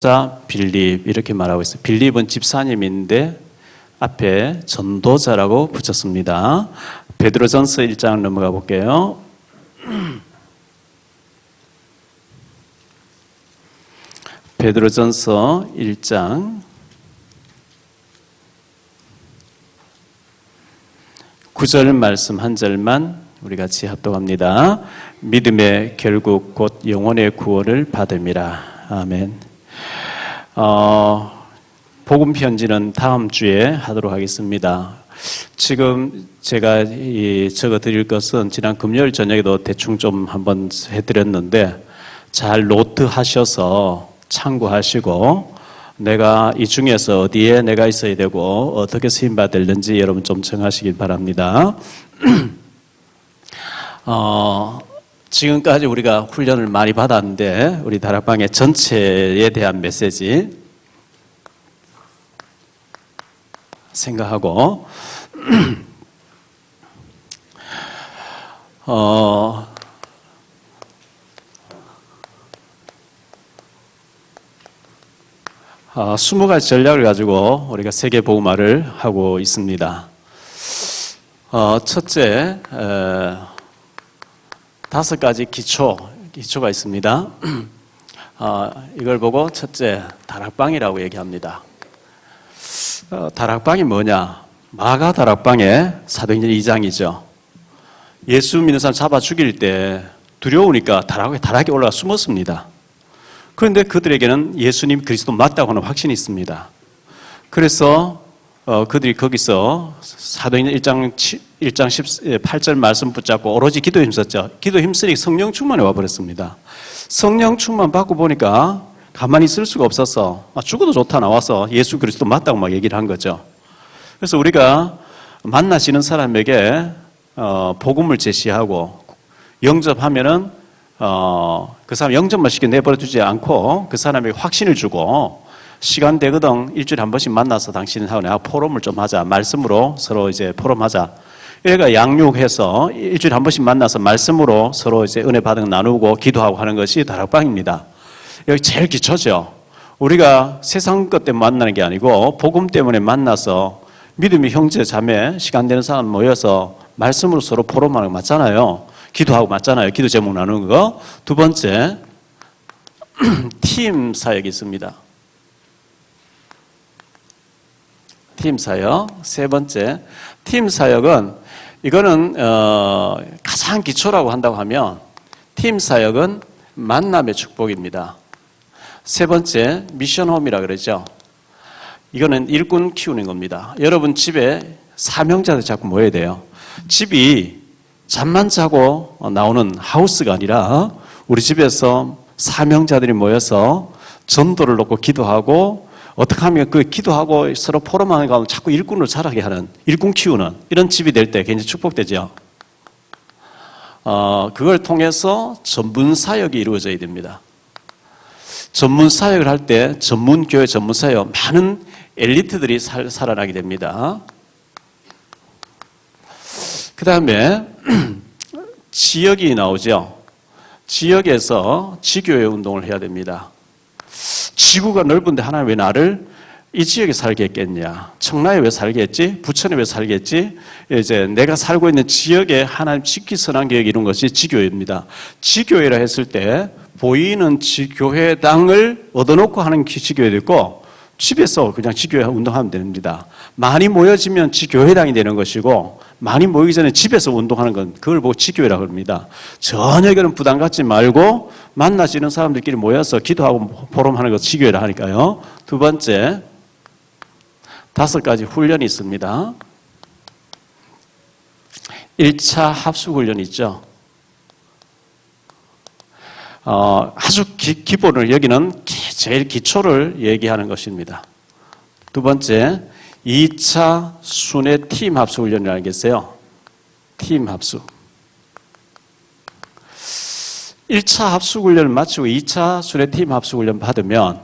전도자 빌립 이렇게 말하고 있어요. 빌립은 집사님인데 앞에 전도자라고 붙였습니다. 베드로전서 1장 넘어가 볼게요. 베드로전서 1장 9절 말씀 한 절만 우리 같이 합독합니다. 믿음의 결국 곧 영혼의 구원을 받음이라. 아멘. 복음 편지는 다음 주에 하도록 하겠습니다. 지금 제가 적어 드릴 것은 지난 금요일 저녁에도 대충 좀 한번 해드렸는데 잘 노트 하셔서 참고하시고 내가 이 중에서 어디에 내가 있어야 되고 어떻게 쓰임 받을는지 여러분 좀 정하시길 바랍니다. 지금까지 우리가 훈련을 많이 받았는데 우리 다락방의 전체에 대한 메시지 생각하고 스무 가지 전략을 가지고 우리가 세계 복음화를 하고 있습니다. 첫째, 5가지 기초가 있습니다. 이걸 보고 첫째, 다락방이라고 얘기합니다. 다락방이 뭐냐? 마가 다락방의 사도행전 2장이죠. 예수 믿는 사람 잡아 죽일 때 두려우니까 다락에 올라가 숨었습니다. 그런데 그들에게는 예수님 그리스도 맞다고 하는 확신이 있습니다. 그래서 그들이 거기서 사도행전 1장 8절 말씀 붙잡고 오로지 기도에 힘썼죠. 기도에 힘쓰니 성령 충만이 와버렸습니다. 성령 충만 받고 보니까 가만히 있을 수가 없어서 죽어도 좋다 나와서 예수 그리스도 맞다고 막 얘기를 한 거죠. 그래서 우리가 만나시는 사람에게 복음을 제시하고 영접하면은 그 사람 영접만 시켜 내버려 두지 않고 그 사람에게 확신을 주고 시간 되거든 일주일에 한 번씩 만나서 당신하고 내가 포럼을 좀 하자. 말씀으로 서로 이제 포럼하자. 얘가 양육해서 일주일에 한 번씩 만나서 말씀으로 서로 이제 은혜 받은 거 나누고 기도하고 하는 것이 다락방입니다. 여기 제일 기초죠. 우리가 세상 것 때문에 만나는 게 아니고 복음 때문에 만나서 믿음의 형제 자매 시간 되는 사람 모여서 말씀으로 서로 포럼하는 거 맞잖아요. 기도하고 맞잖아요. 기도 제목 나누는 거. 두 번째, 팀 사역이 있습니다. 팀 사역. 세 번째, 팀 사역은 이거는 가장 기초라고 한다고 하면 팀 사역은 만남의 축복입니다. 세 번째, 미션홈이라 그러죠. 이거는 일꾼 키우는 겁니다. 여러분 집에 사명자들 자꾸 모여야 돼요. 집이 잠만 자고 나오는 하우스가 아니라 우리 집에서 사명자들이 모여서 전도를 놓고 기도하고 어떻게 하면 그 기도하고 서로 포럼하는 가운데 자꾸 일꾼을 자라게 하는, 일꾼 키우는 이런 집이 될 때 굉장히 축복되죠. 그걸 통해서 전문 사역이 이루어져야 됩니다. 전문 사역을 할 때 전문 교회, 전문 사역 많은 엘리트들이 살아나게 됩니다. 그 다음에 지역이 나오죠. 지역에서 지교회 운동을 해야 됩니다. 지구가 넓은데 하나님 왜 나를 이 지역에 살게 했겠냐? 청라에 왜 살게 했지? 부천에 왜 살게 했지? 이제 내가 살고 있는 지역에 하나님 지키 선한 계획을 이룬 것이 지교회입니다. 지교회라 했을 때 보이는 지교회당을 얻어놓고 하는 지교회도 있고 집에서 그냥 지교회 운동하면 됩니다. 많이 모여지면 지교회당이 되는 것이고 많이 모이기 전에 집에서 운동하는 건 그걸 보고 지교회라고 합니다. 전혀 그런 부담 갖지 말고 만나시는 사람들끼리 모여서 기도하고 포럼하는 것 지교회라 하니까요. 두 번째, 5가지 훈련이 있습니다. 1차 합숙훈련이 있죠. 아주 기본을 여기는 제일 기초를 얘기하는 것입니다. 두 번째, 2차 순회 팀 합숙 훈련이라는 게 있어요. 팀 합숙. 1차 합숙 훈련을 마치고 2차 순회 팀 합숙 훈련 받으면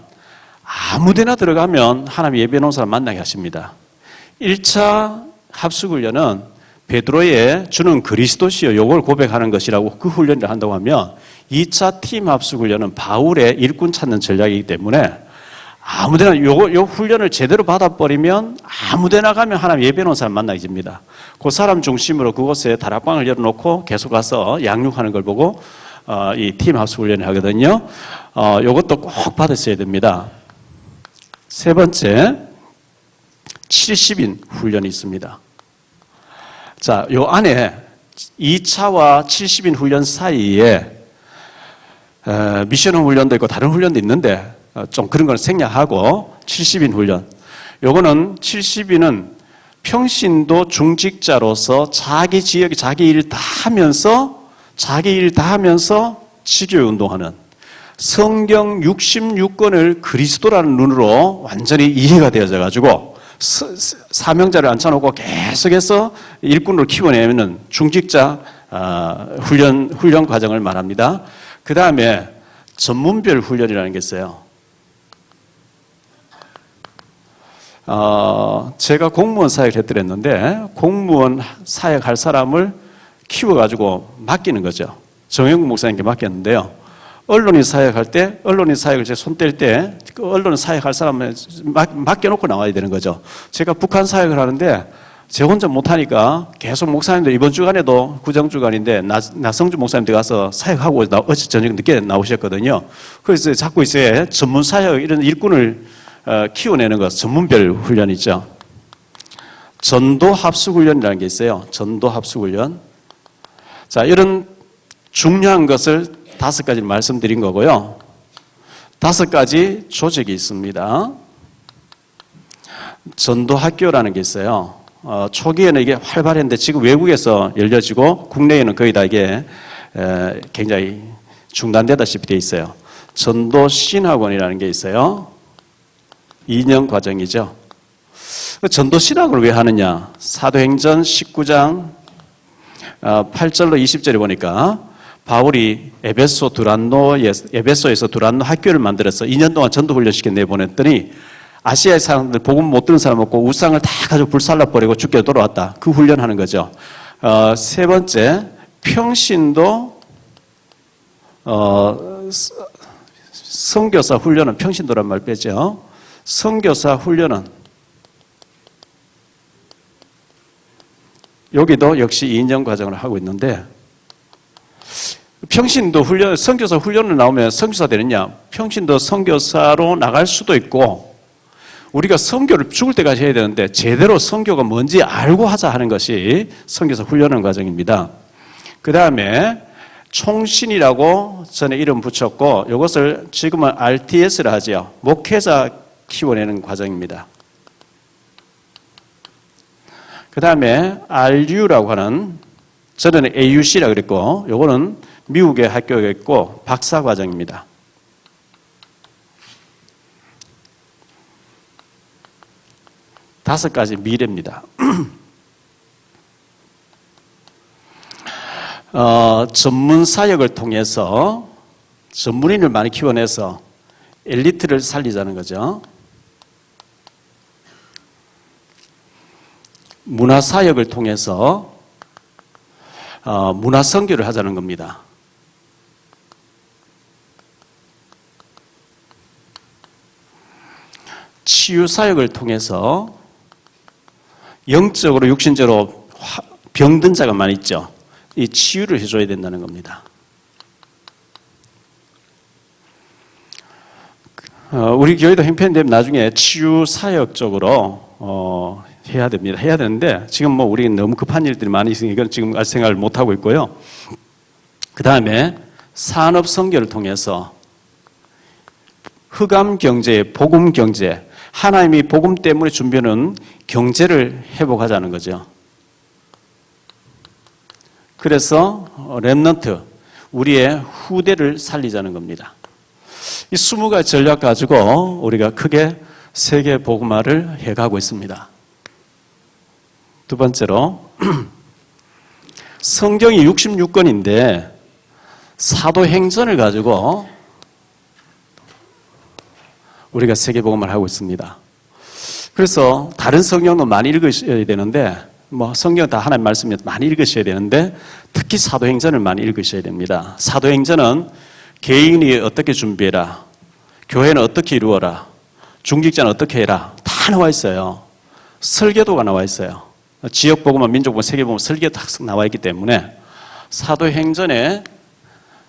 아무 데나 들어가면 하나님 예배 놓은 사람 만나게 하십니다. 1차 합숙 훈련은 베드로의 주는 그리스도시요 요걸 고백하는 것이라고 그 훈련을 한다고 하면 2차 팀 합숙 훈련은 바울의 일꾼 찾는 전략이기 때문에 아무데나 요 훈련을 제대로 받아버리면 아무데나 가면 하나님 예배 놓은 사람 만나게 됩니다. 그 사람 중심으로 그곳에 다락방을 열어놓고 계속 가서 양육하는 걸 보고 이 팀하우스 훈련을 하거든요. 요것도 꼭 받으셔야 됩니다. 세 번째, 70인 훈련이 있습니다. 자, 요 안에 2차와 70인 훈련 사이에 미션 훈련도 있고 다른 훈련도 있는데 좀 그런 걸 생략하고 70인 훈련. 요거는 70인은 평신도 중직자로서 자기 지역에 자기 일 다 하면서 지교회 운동하는 성경 66권을 그리스도라는 눈으로 완전히 이해가 되어져 가지고 사명자를 앉혀놓고 계속해서 일꾼으로 키워내는 중직자 훈련 과정을 말합니다. 그 다음에 전문별 훈련이라는 게 있어요. 제가 공무원 사역을 했더랬는데 공무원 사역할 사람을 키워가지고 맡기는 거죠. 정영국 목사님께 맡겼는데요. 언론인 사역할 때, 언론인 사역을 제 손 뗄 때, 그 언론인 사역할 사람을 맡겨놓고 나와야 되는 거죠. 제가 북한 사역을 하는데, 제 혼자 못하니까 계속 목사님들 이번 주간에도 구정주간인데, 나성주 목사님들 가서 사역하고 어제 저녁 늦게 나오셨거든요. 그래서 자꾸 이제 전문 사역, 이런 일꾼을 키워내는 것, 전문별 훈련이죠. 전도 합숙 훈련이라는 게 있어요. 전도 합숙 훈련. 자, 이런 중요한 것을 5가지를 말씀드린 거고요. 5가지 조직이 있습니다. 전도학교라는 게 있어요. 초기에는 이게 활발했는데 지금 외국에서 열려지고 국내에는 거의 다 이게 굉장히 중단되다시피 돼 있어요. 전도신학원이라는 게 있어요. 2년 과정이죠. 전도신학을 왜 하느냐? 사도행전 19장 8절로 20절에 보니까 바울이 에베소에서 두란노 학교를 만들어서 2년 동안 전도훈련시켜 내보냈더니 아시아의 사람들 복음 못 들은 사람 없고 우상을 다 가지고 불살라버리고 죽게 돌아왔다. 그 훈련하는 거죠. 세 번째, 평신도 선교사 훈련은 평신도란 말 빼죠. 선교사 훈련은 여기도 역시 2년 과정을 하고 있는데 평신도 훈련, 선교사 훈련을 나오면 선교사 되느냐? 평신도 선교사로 나갈 수도 있고 우리가 선교를 죽을 때까지 해야 되는데 제대로 선교가 뭔지 알고 하자 하는 것이 선교사 훈련하는 과정입니다. 그 다음에 총신이라고 전에 이름 붙였고 이것을 지금은 RTS라 하죠. 목회자 키워내는 과정입니다. 그 다음에 RU라고 하는 전에는 AUC라 그랬고 요거는 미국의 학교가 있고 박사 과정입니다. 다섯 가지 미래입니다. 전문 사역을 통해서 전문인을 많이 키워내서 엘리트를 살리자는 거죠. 문화 사역을 통해서 문화 선교를 하자는 겁니다. 치유 사역을 통해서 영적으로 육신적으로 병든 자가 많이 있죠. 이 치유를 해줘야 된다는 겁니다. 우리 교회도 형편되면 나중에 치유 사역 쪽으로 해야 됩니다. 해야 되는데 지금 뭐 우리 너무 급한 일들이 많이 있으니까 이건 지금 아직 생각을 못 하고 있고요. 그 다음에 산업 선교를 통해서 흑암 경제, 복음 경제, 하나님이 복음 때문에 준비하는 경제를 회복하자는 거죠. 그래서 렘넌트, 우리의 후대를 살리자는 겁니다. 이 20가지 전략 가지고 우리가 크게 세계 복음화를 해가고 있습니다. 두 번째로 성경이 66권인데 사도행전을 가지고 우리가 세계복음을 하고 있습니다. 그래서 다른 성경도 많이 읽으셔야 되는데 뭐 성경 다 하나님 말씀이 많이 읽으셔야 되는데 특히 사도행전을 많이 읽으셔야 됩니다. 사도행전은 개인이 어떻게 준비해라, 교회는 어떻게 이루어라, 중직자는 어떻게 해라. 다 나와 있어요. 설계도가 나와 있어요. 지역복음과 민족복음, 세계복음 설계도 다 나와 있기 때문에 사도행전에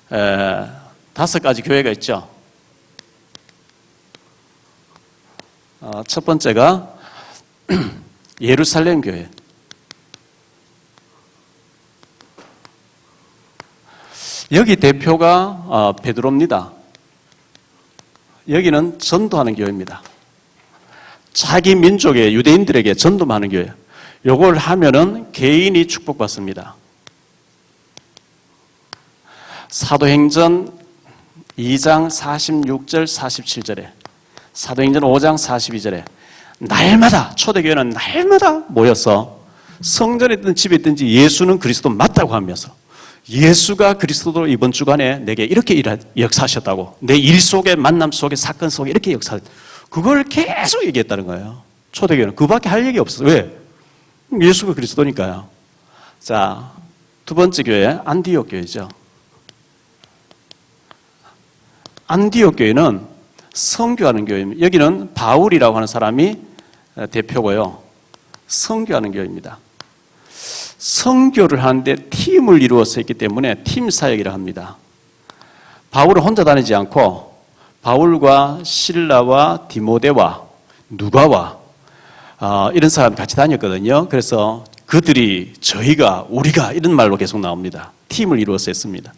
5가지 교회가 있죠. 첫 번째가 예루살렘 교회. 여기 대표가 베드로입니다. 여기는 전도하는 교회입니다. 자기 민족의 유대인들에게 전도하는 교회. 요걸 하면은 개인이 축복받습니다. 사도행전 2장 46절 47절에 사도행전 5장 42절에 날마다 초대교회는 날마다 모여서 성전에 있든 집에 있든지 예수는 그리스도 맞다고 하면서 예수가 그리스도로 이번 주간에 내게 이렇게 역사하셨다고 내 일 속에 만남 속에 사건 속에 이렇게 그걸 계속 얘기했다는 거예요. 초대교회는 그밖에 할 얘기 없어요. 왜? 예수가 그리스도니까요. 자, 두 번째 교회 안디옥 교회죠. 안디옥 교회는 선교하는 교회입니다. 여기는 바울이라고 하는 사람이 대표고요. 선교하는 교회입니다. 선교를 하는데 팀을 이루어서 했기 때문에 팀 사역이라 합니다. 바울은 혼자 다니지 않고 바울과 실라와 디모데와 누가와 이런 사람 같이 다녔거든요. 그래서 그들이 저희가 우리가 이런 말로 계속 나옵니다. 팀을 이루어서 했습니다.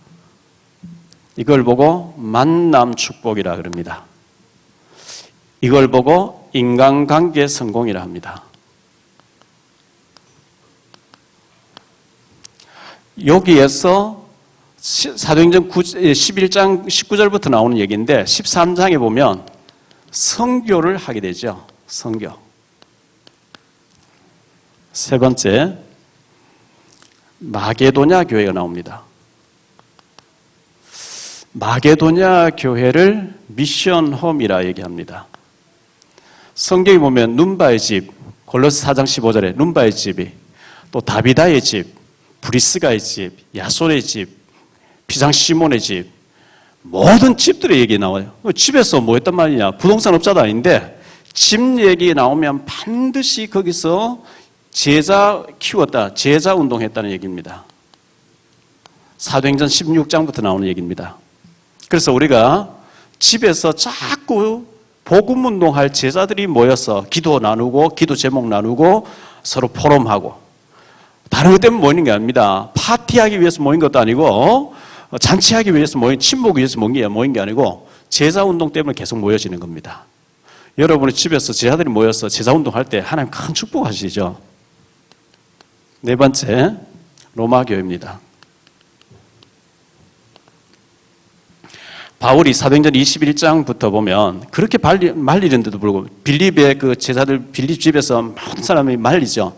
이걸 보고 만남 축복이라 그럽니다. 이걸 보고 인간관계 성공이라 합니다. 여기에서 사도행전 11장 19절부터 나오는 얘기인데 13장에 보면 선교를 하게 되죠. 선교. 세 번째, 마게도냐 교회가 나옵니다. 마게도냐 교회를 미션홈이라 얘기합니다. 성경에 보면 눈바의 집, 골로새 4장 15절에 눈바의 집이, 또 다비다의 집, 브리스가의 집, 야손의 집, 비상 시몬의 집, 모든 집들의 얘기 나와요. 집에서 뭐 했단 말이냐? 부동산 업자도 아닌데 집 얘기 나오면 반드시 거기서 제자 키웠다, 제자 운동했다는 얘기입니다. 사도행전 16장부터 나오는 얘기입니다. 그래서 우리가 집에서 자꾸 복음 운동할 제자들이 모여서 기도 나누고 기도 제목 나누고 서로 포럼하고 다른 것 때문에 모이는 게 아닙니다. 파티하기 위해서 모인 것도 아니고 잔치하기 위해서 친목을 위해서 모인 게 아니고 제자 운동 때문에 계속 모여지는 겁니다. 여러분의 집에서 제자들이 모여서 제자 운동할 때 하나님 큰 축복하시죠. 네 번째, 로마 교회입니다. 바울이 사도행전 21장부터 보면 그렇게 말리는데도 불구하고 빌립의 그 제자들 빌립 집에서 모든 사람이 말리죠.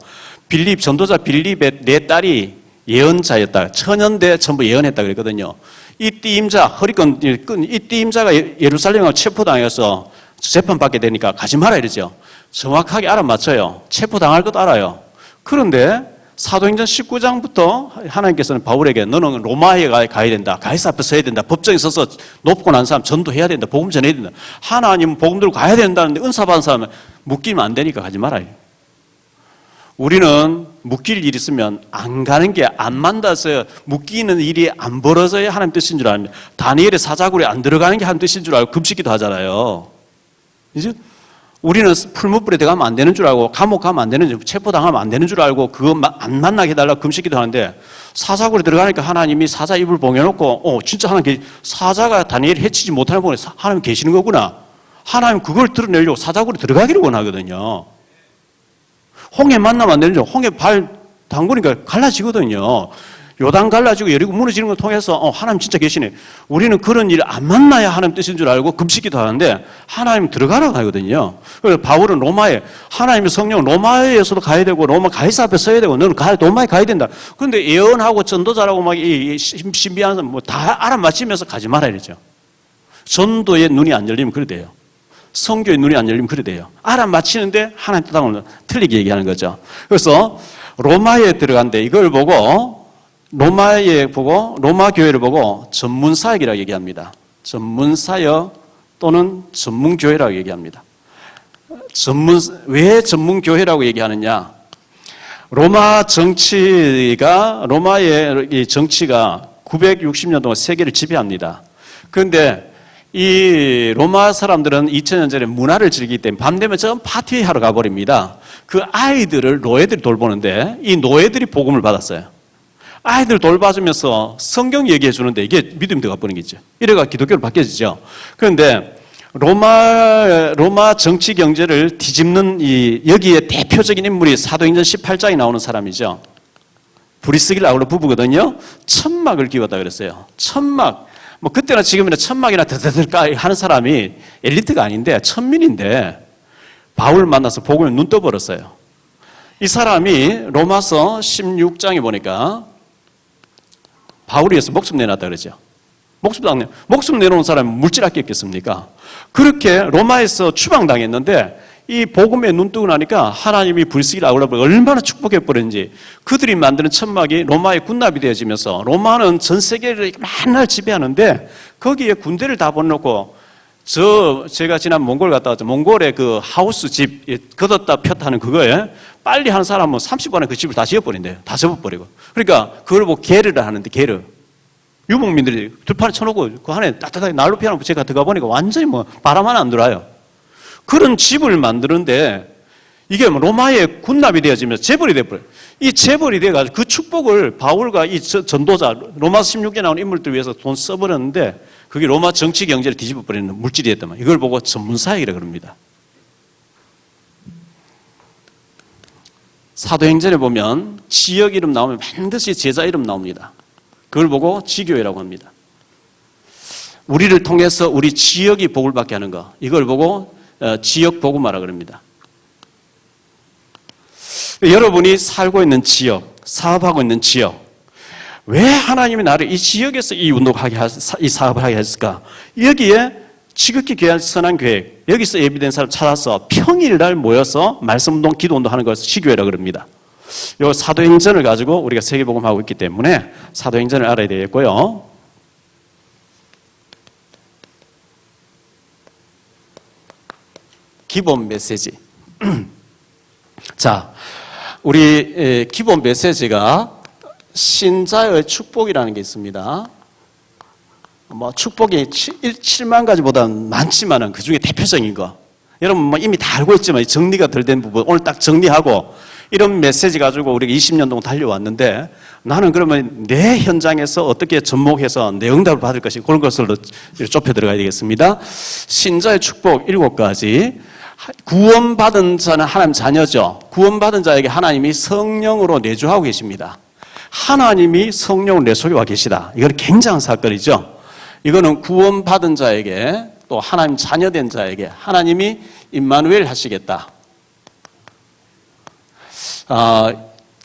빌립 전도자 빌립의 네 딸이 예언자였다. 천연대 전부 예언했다 그랬거든요. 이 띠임자 허리끈 이 띠임자가 예루살렘에 체포당해서 재판받게 되니까 가지 마라 이러죠. 정확하게 알아맞혀요. 체포당할 것도 알아요. 그런데 사도행전 19장부터 하나님께서는 바울에게 너는 로마에 가야 된다. 가이사 앞에 서야 된다. 법정에 서서 높고 난 사람 전도해야 된다. 복음 전해야 된다. 하나님 복음 들고 가야 된다는데 은사 받은 사람은 묶이면 안 되니까 가지 말아요. 우리는 묶일 일 있으면 안 가는 게 안 만나서 묶이는 일이 안 벌어져야 하나님 뜻인 줄 압니다. 다니엘의 사자굴에 안 들어가는 게 하나님 뜻인 줄 알고 금식기도 하잖아요. 이제 우리는 풀무불에 들어가면 안 되는 줄 알고 감옥 가면 안 되는 줄, 체포당하면 안 되는 줄 알고 그거 안 만나게 해달라고 금식기도 하는데 사자굴에 들어가니까 하나님이 사자 입을 봉해놓고 진짜 하나님 사자가 다니엘을 해치지 못하는 부분에 하나님 계시는 거구나. 하나님 그걸 드러내려고 사자굴에 들어가기를 원하거든요. 홍해 만나면 안 되는 줄 홍해 발 담그니까 갈라지거든요. 요단 갈라지고 여리고 무너지는 걸 통해서 하나님 진짜 계시네. 우리는 그런 일 안 만나야 하나님 뜻인 줄 알고 금식기도 하는데 하나님 들어가라고 하거든요. 그래서 바울은 로마에 하나님의 성령 로마에서도 가야 되고 로마 가이사 앞에 서야 되고 너는 로마에 가야 된다. 그런데 예언하고 전도자라고 막 신비한 사람 뭐 다 알아맞히면서 가지 말아야 되죠. 전도의 눈이 안 열리면 그래 돼요. 성교의 눈이 안 열리면 그래 돼요. 알아맞히는데 하나님 뜻하고는 틀리게 얘기하는 거죠. 그래서 로마에 들어간데 이걸 보고 로마 교회를 보고 전문사역이라고 얘기합니다. 전문사역 또는 전문교회라고 얘기합니다. 왜 전문 교회라고 얘기하느냐? 로마의 이 정치가 960년 동안 세계를 지배합니다. 그런데 이 로마 사람들은 2000년 전에 문화를 즐기기 때문에 밤 되면 전 파티하러 가버립니다. 그 아이들을 노예들이 돌보는데 이 노예들이 복음을 받았어요. 아이들 돌봐주면서 성경 얘기해 주는데 이게 믿음이 들어가 버린 거죠. 이래가 기독교로 바뀌어지죠. 그런데 로마 정치 경제를 뒤집는 여기에 대표적인 인물이 사도행전 18장에 나오는 사람이죠. 브리스길라 아울러 부부거든요. 천막을 끼웠다 그랬어요. 천막. 뭐 그때나 지금이나 천막이나 드드들 하는 사람이 엘리트가 아닌데 천민인데 바울 만나서 복음에 눈 떠버렸어요. 이 사람이 로마서 16장에 보니까 바울이 위해서 목숨 내놨다 그러죠. 목숨 내놓은 사람은 물질 아꼈겠습니까? 그렇게 로마에서 추방당했는데 이 복음에 눈 뜨고 나니까 하나님이 브리스길라 아울라를 얼마나 축복해버렸는지 그들이 만드는 천막이 로마의 군납이 되어지면서 로마는 전 세계를 맨날 지배하는데 거기에 군대를 다 보내놓고 제가 지난 몽골 갔다 왔죠. 몽골의 그 하우스 집 걷었다 폈다 하는 그거에 빨리 하는 사람은 30분 안에 그 집을 다 지어버린대요. 다 접어버리고. 그러니까 그걸 보고 게르를 하는데 게르. 유목민들이 들판에 쳐놓고 그 안에 따뜻하게 난로 피워놓고 제가 들어가 보니까 완전히 뭐 바람 하나 안 들어와요. 그런 집을 만드는데 이게 로마의 군납이 되어지면서 재벌이 돼버려요. 이 재벌이 돼가지고 그 축복을 바울과 이 전도자, 로마서 16장에 나오는 인물들 위해서 돈 써버렸는데 그게 로마 정치 경제를 뒤집어버리는 물질이 됐단 말이에요. 이걸 보고 전문사역이라고 그럽니다. 사도행전에 보면 지역 이름 나오면 반드시 제자 이름 나옵니다. 그걸 보고 지교회라고 합니다. 우리를 통해서 우리 지역이 복을 받게 하는 거, 이걸 보고 지역 복음화라고 합니다. 여러분이 살고 있는 지역, 사업하고 있는 지역, 왜 하나님이 나를 이 지역에서 이 운동하게 이 사업을 하게 했을까? 여기에 지극히 귀한 선한 계획, 여기서 예비된 사람 찾아서 평일날 모여서 말씀운동, 기도운동 하는 것을 지교회라고 합니다. 이 사도행전을 가지고 우리가 세계복음하고 있기 때문에 사도행전을 알아야 되겠고요. 기본 메시지. 자, 우리 기본 메시지가 신자의 축복이라는 게 있습니다. 뭐 축복이 7만 가지보다는 많지만은 그 중에 대표적인 거. 여러분 뭐 이미 다 알고 있지만 정리가 덜 된 부분 오늘 딱 정리하고 이런 메시지 가지고 우리가 20년 동안 달려왔는데 나는 그러면 내 현장에서 어떻게 접목해서 내 응답을 받을 것인가 그런 것으로 좁혀 들어가야 되겠습니다. 신자의 축복 7가지. 구원받은 자는 하나님 자녀죠. 구원받은 자에게 하나님이 성령으로 내주하고 계십니다. 하나님이 성령을 내 속에 와 계시다. 이건 굉장한 사건이죠. 이거는 구원받은 자에게 또 하나님 자녀된 자에게 하나님이 임마누엘 하시겠다.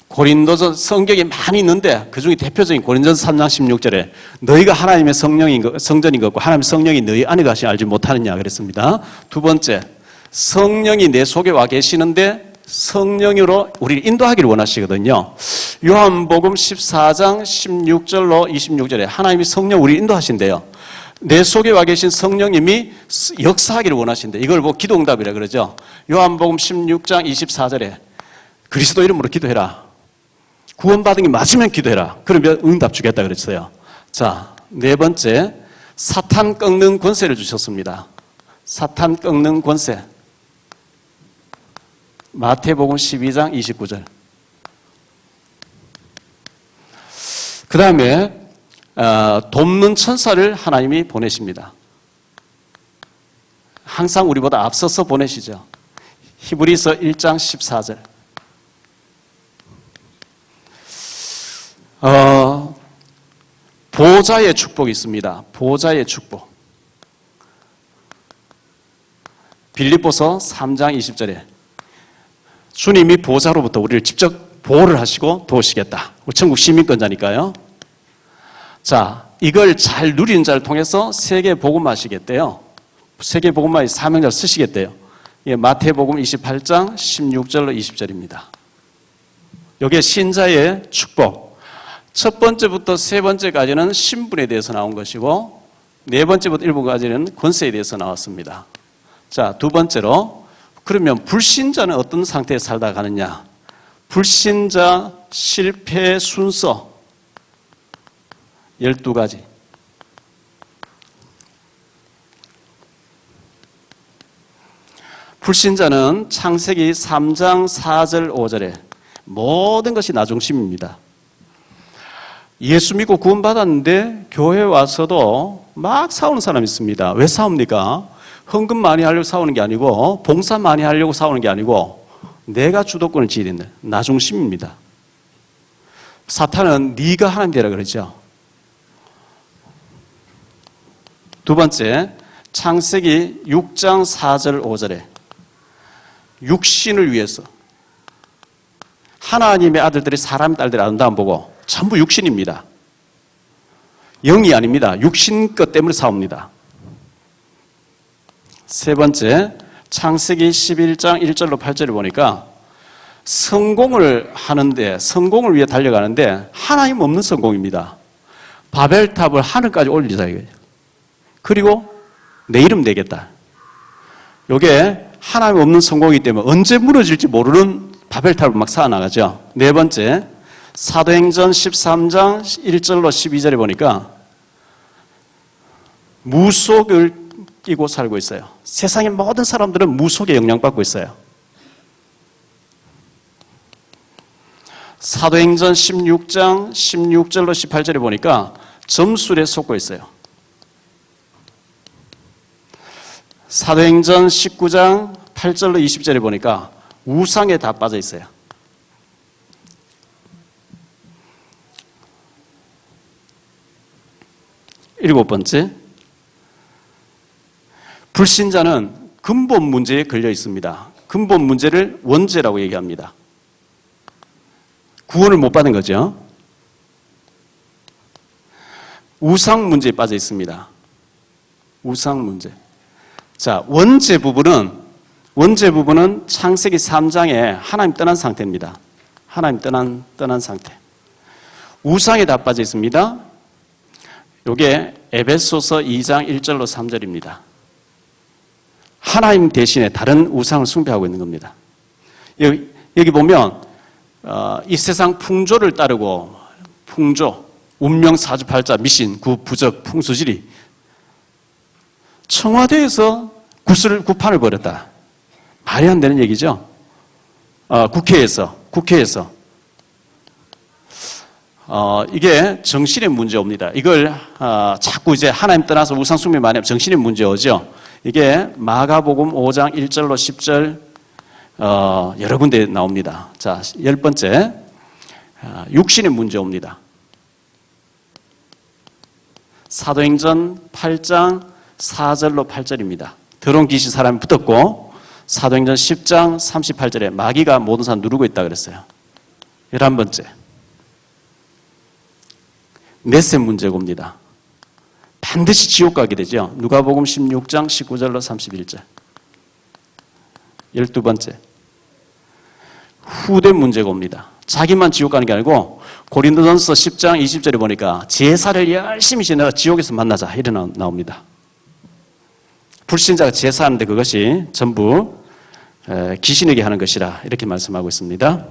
고린도서 성경에 많이 있는데 그중에 대표적인 고린도서 3장 16절에 너희가 하나님의 성전인 것 같고 하나님의 성령이 너희 안에 가시 알지 못하느냐 그랬습니다. 두 번째, 성령이 내 속에 와 계시는데 성령으로 우리를 인도하기를 원하시거든요. 요한복음 14장 16절로 26절에 하나님이 성령 우리를 인도하신대요. 내 속에 와 계신 성령님이 역사하기를 원하신대. 이걸 뭐 기도응답이라 그러죠. 요한복음 16장 24절에 그리스도 이름으로 기도해라. 구원받은 게 맞으면 기도해라. 그러면 응답 주겠다 그랬어요. 자, 네 번째, 사탄 꺾는 권세를 주셨습니다. 사탄 꺾는 권세. 마태복음 12장 29절. 그 다음에 돕는 천사를 하나님이 보내십니다. 항상 우리보다 앞서서 보내시죠. 히브리서 1장 14절. 보좌의 축복이 있습니다. 보좌의 축복. 빌립보서 3장 20절에 주님이 보좌로부터 우리를 직접 보호를 하시고 도우시겠다. 천국 시민권자니까요. 자, 이걸 잘 누리는 자를 통해서 세계 복음화하시겠대요. 세계 복음화의 사명자를 쓰시겠대요. 이게 마태복음 28장 16절로 20절입니다. 이게 신자의 축복. 첫 번째부터 세 번째까지는 신분에 대해서 나온 것이고 네 번째부터 7까지는 권세에 대해서 나왔습니다. 자, 두 번째로 그러면 불신자는 어떤 상태에 살다 가느냐? 불신자 실패 순서 12가지. 불신자는 창세기 3장 4절 5절에 모든 것이 나 중심입니다. 예수 믿고 구원받았는데 교회 와서도 막 싸우는 사람이 있습니다. 왜 싸웁니까? 헌금 많이 하려고 싸우는 게 아니고 봉사 많이 하려고 싸우는 게 아니고 내가 주도권을 쥐야 된다. 나 중심입니다. 사탄은 네가 하나님 되라 그러죠. 두 번째, 창세기 6장 4절 5절에 육신을 위해서 하나님의 아들들이 사람의 딸들의 아름다움 보고 전부 육신입니다. 영이 아닙니다. 육신 것 때문에 싸웁니다. 세 번째, 창세기 11장 1절로 8절을 보니까 성공을 하는데, 성공을 위해 달려가는데 하나님 없는 성공입니다. 바벨탑을 하늘까지 올리자 이거예요. 그리고 내 이름 내겠다. 이게 하나님 없는 성공이기 때문에 언제 무너질지 모르는 바벨탑을 막 쌓아나가죠. 네 번째, 사도행전 13장 1절로 12절에 보니까 무속을 끼고 살고 있어요. 세상의 모든 사람들은 무속에 영향받고 있어요. 사도행전 16장 16절로 18절에 보니까 점술에 속고 있어요. 사도행전 19장 8절로 20절에 보니까 우상에 다 빠져 있어요. 일곱 번째, 불신자는 근본 문제에 걸려 있습니다. 근본 문제를 원죄라고 얘기합니다. 구원을 못 받은 거죠. 우상 문제에 빠져 있습니다. 우상 문제. 자, 원죄 부분은 창세기 3장에 하나님 떠난 상태입니다. 하나님 떠난 상태. 우상에 다 빠져 있습니다. 이게 에베소서 2장 1절로 3절입니다. 하나님 대신에 다른 우상을 숭배하고 있는 겁니다. 여기 보면 이 세상 풍조를 따르고 풍조, 운명 사주팔자, 미신, 부적, 풍수지리 청와대에서 구판을 벌였다. 말이 안 되는 얘기죠. 국회에서 이게 정신의 문제입니다. 이걸 자꾸 이제 하나님 떠나서 우상 숭배 많이 하면 정신의 문제오죠. 이게 마가복음 5장 1절로 10절 여러 군데 나옵니다. 자, 10번째, 육신의 문제입니다. 사도행전 8장 4절로 8절입니다. 더러운 귀신 사람이 붙었고 사도행전 10장 38절에 마귀가 모든 사람 누르고 있다 그랬어요. 11번째, 넷의 문제입니다. 반드시 지옥 가게 되죠. 누가복음 16장 19절로 31절. 12번째, 후대 문제가 옵니다. 자기만 지옥 가는 게 아니고 고린도전서 10장 20절에 보니까 제사를 열심히 지내라 지옥에서 만나자 이래 나옵니다. 불신자가 제사하는데 그것이 전부 귀신에게 하는 것이라 이렇게 말씀하고 있습니다.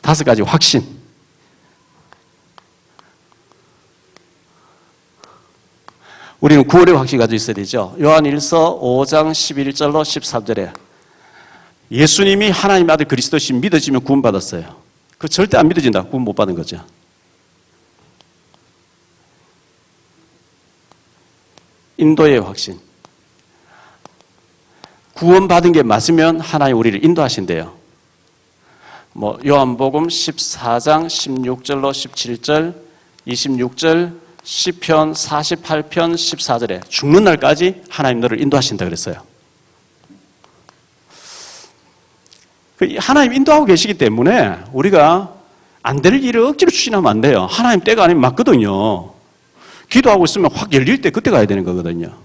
다섯 가지 확신. 우리는 구원의 확신이 가지고 있어야 되죠. 요한일서 5장 11절로 13절에 예수님이 하나님의 아들 그리스도신 믿어지면 구원받았어요. 그 절대 안 믿어진다. 구원 못 받은 거죠. 인도의 확신. 구원받은 게 맞으면 하나님 우리를 인도하신대요. 요한복음 14장 16절로 17절, 26절, 시편 48편 14절에 죽는 날까지 하나님 너를 인도하신다 그랬어요. 하나님 인도하고 계시기 때문에 우리가 안 될 일을 억지로 추진하면 안 돼요. 하나님 때가 아니면 맞거든요. 기도하고 있으면 확 열릴 때 그때 가야 되는 거거든요.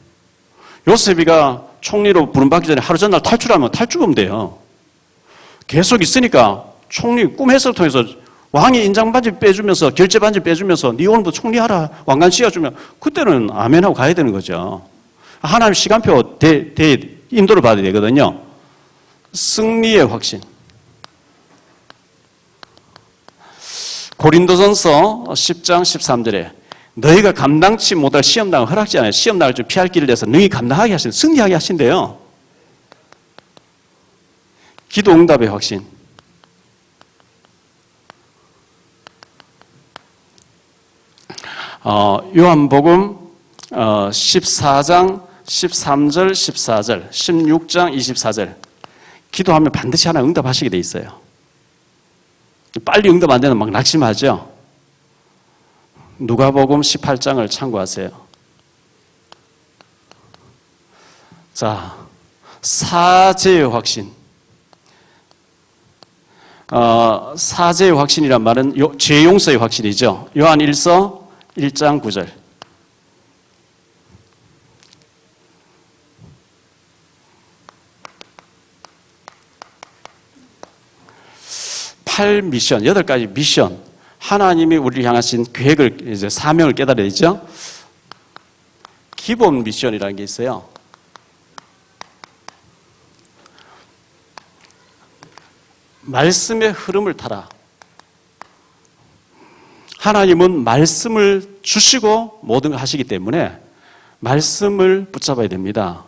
요셉이가 총리로 부름받기 전에 하루 전날 탈출하면 탈주하면 돼요. 계속 있으니까 총리 꿈 해석을 통해서 왕이 인장 반지 빼주면서 결제 반지 빼주면서 네 오늘부터 총리하라 왕관 씌워주면 그때는 아멘하고 가야 되는 거죠. 하나님 시간표 인도를 받아야 되거든요. 승리의 확신. 고린도전서 10장 13절에 너희가 감당치 못할 시험당을 허락지 않아요. 시험당을 좀 피할 길을 내서 너희 감당하게 하신 승리하게 하신대요. 기도 응답의 확신. 요한복음 14장 13절 14절 16장 24절 기도하면 반드시 하나 응답하시게 돼 있어요. 빨리 응답 안 되면 막 낙심하죠. 누가복음 18장을 참고하세요. 자, 사죄의 확신. 사죄의 확신이란 말은 죄 용서의 확신이죠. 요한 1서 1장 9절. 8미션, 8가지 미션. 하나님이 우리를 향하신 계획을, 이제 사명을 깨달아야 되죠. 기본 미션이라는 게 있어요. 말씀의 흐름을 타라. 하나님은 말씀을 주시고 모든 걸 하시기 때문에 말씀을 붙잡아야 됩니다.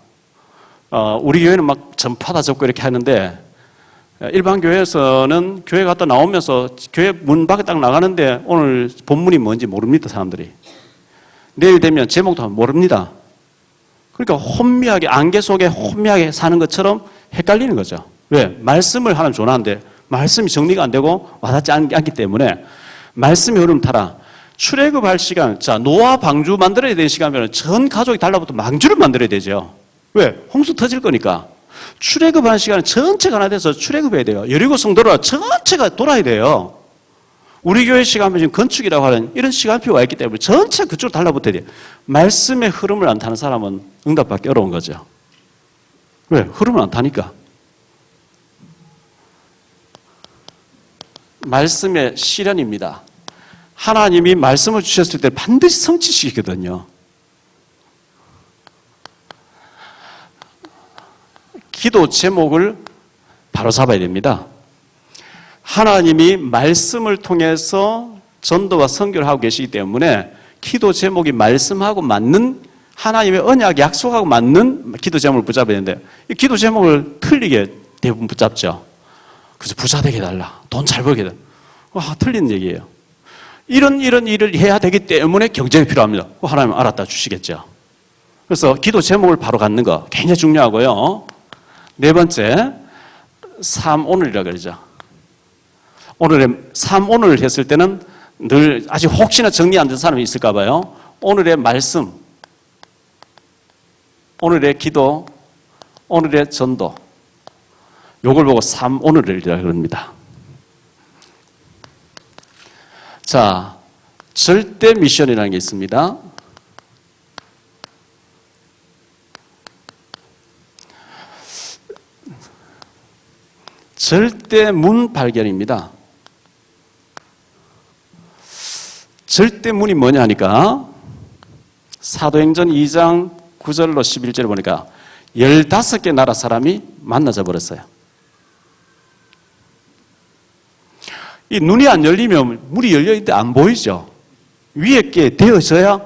우리 교회는 막 전파다 적고 이렇게 하는데 일반 교회에서는 교회 갔다 나오면서 교회 문 밖에 딱 나가는데 오늘 본문이 뭔지 모릅니다, 사람들이. 내일 되면 제목도 모릅니다. 그러니까 혼미하게, 안개 속에 혼미하게 사는 것처럼 헷갈리는 거죠. 왜? 말씀을 하나님 전하는데 말씀이 정리가 안 되고 와닿지 않기 때문에 말씀의 흐름 타라. 출애굽할 시간, 자, 노아 방주 만들어야 되는 시간이면 전 가족이 달라붙어 망주를 만들어야 되죠. 왜? 홍수 터질 거니까. 출애굽하는 시간은 전체가 하나 돼서 출애굽해야 돼요. 여리고 성도로 전체가 돌아야 돼요. 우리 교회 시간은 지금 건축이라고 하는 이런 시간표가 와 있기 때문에 전체 그쪽으로 달라붙어야 돼요. 말씀의 흐름을 안 타는 사람은 응답받기 어려운 거죠. 왜? 흐름을 안 타니까. 말씀의 실현입니다. 하나님이 말씀을 주셨을 때 반드시 성취시키거든요. 기도 제목을 바로 잡아야 됩니다. 하나님이 말씀을 통해서 전도와 선교를 하고 계시기 때문에 기도 제목이 말씀하고 맞는 하나님의 언약 약속하고 맞는 기도 제목을 붙잡아야 되는데 이 기도 제목을 틀리게 대부분 붙잡죠. 그래서 부자 되게 해달라. 돈 잘 벌게 해달라. 틀린 얘기예요. 이런 일을 해야 되기 때문에 경쟁이 필요합니다. 하나님 알았다 주시겠죠. 그래서 기도 제목을 바로 갖는 거 굉장히 중요하고요. 네 번째, 삶오늘이라고 그러죠. 오늘의 삶오늘 했을 때는 늘 아직 혹시나 정리 안 된 사람이 있을까 봐요. 오늘의 말씀, 오늘의 기도, 오늘의 전도. 요걸 보고 삶오늘이라고 그럽니다. 자, 절대 미션이라는 게 있습니다. 절대 문 발견입니다. 절대 문이 뭐냐 하니까 사도행전 2장 9절로 11절을 보니까 15개 나라 사람이 만나져 버렸어요. 이 눈이 안 열리면 문이 열려있는데 안 보이죠. 위에 게 되어져야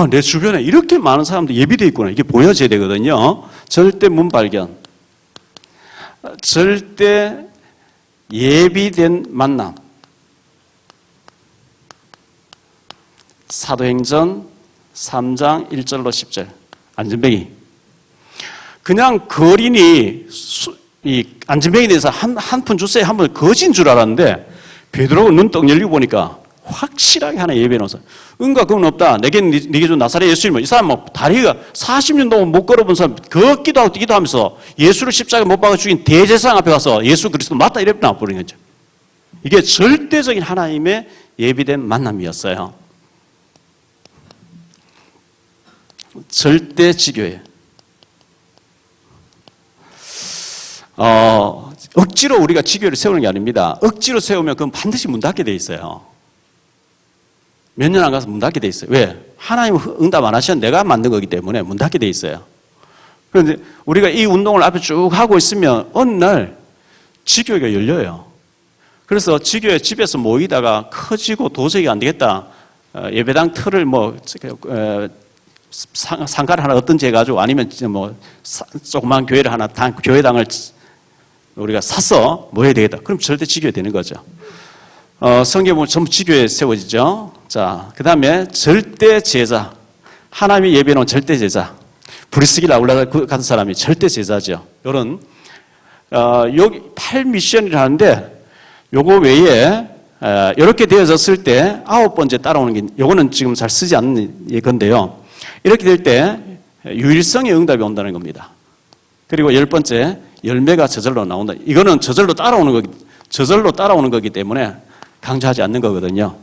내 주변에 이렇게 많은 사람들이 예비되어 있구나. 이게 보여져야 되거든요. 절대 문 발견. 절대 예비된 만남. 사도행전 3장 1절로 10절. 안전뱅이. 그냥 거린이 이 안전뱅이에 대해서 한 푼 주세요 하면 거진 줄 알았는데 베드로가 눈 떡 열리고 보니까 확실하게 하나 예배해 놓았어요. 은과 금은 없다. 내게 준 나사렛 예수님은 이 사람 뭐 다리가 40년 동안 못 걸어본 사람 걷기도 하고 뛰기도 하면서 예수를 십자가에 못 박아 죽인 대제사장 앞에 가서 예수 그리스도 맞다 이랬다 나와버린 거죠. 이게 절대적인 하나님의 예비된 만남이었어요. 절대 지교예요. 억지로 우리가 지교회를 세우는 게 아닙니다. 억지로 세우면 그건 반드시 문 닫게 돼 있어요. 몇 년 안 가서 문 닫게 돼 있어요. 왜? 하나님 응답 안 하시면 내가 만든 거기 때문에 문 닫게 돼 있어요. 그런데 우리가 이 운동을 앞에 쭉 하고 있으면 어느 날 지교회가 열려요. 그래서 지교회 집에서 모이다가 커지고 도저히 안 되겠다. 예배당 틀을 상가를 하나 어떤지 해가지고 아니면 조그만 교회를 하나 교회당을 우리가 사서 뭐 해야 되겠다. 그럼 절대 지교회 되는 거죠. 성경 보면 전부 지교회 세워지죠. 자, 그 다음에 절대 제자. 하나님이 예배해놓은 절대 제자. 브리스길라 올라간 사람이 절대 제자죠. 요런, 여기 8미션이라 하는데 요거 외에 이렇게 되어졌을 때 9번째 따라오는 게 요거는 지금 잘 쓰지 않는 건데요. 이렇게 될 때 유일성의 응답이 온다는 겁니다. 그리고 10번째 열매가 저절로 나온다. 이거는 저절로 따라오는 거기 때문에 강조하지 않는 거거든요.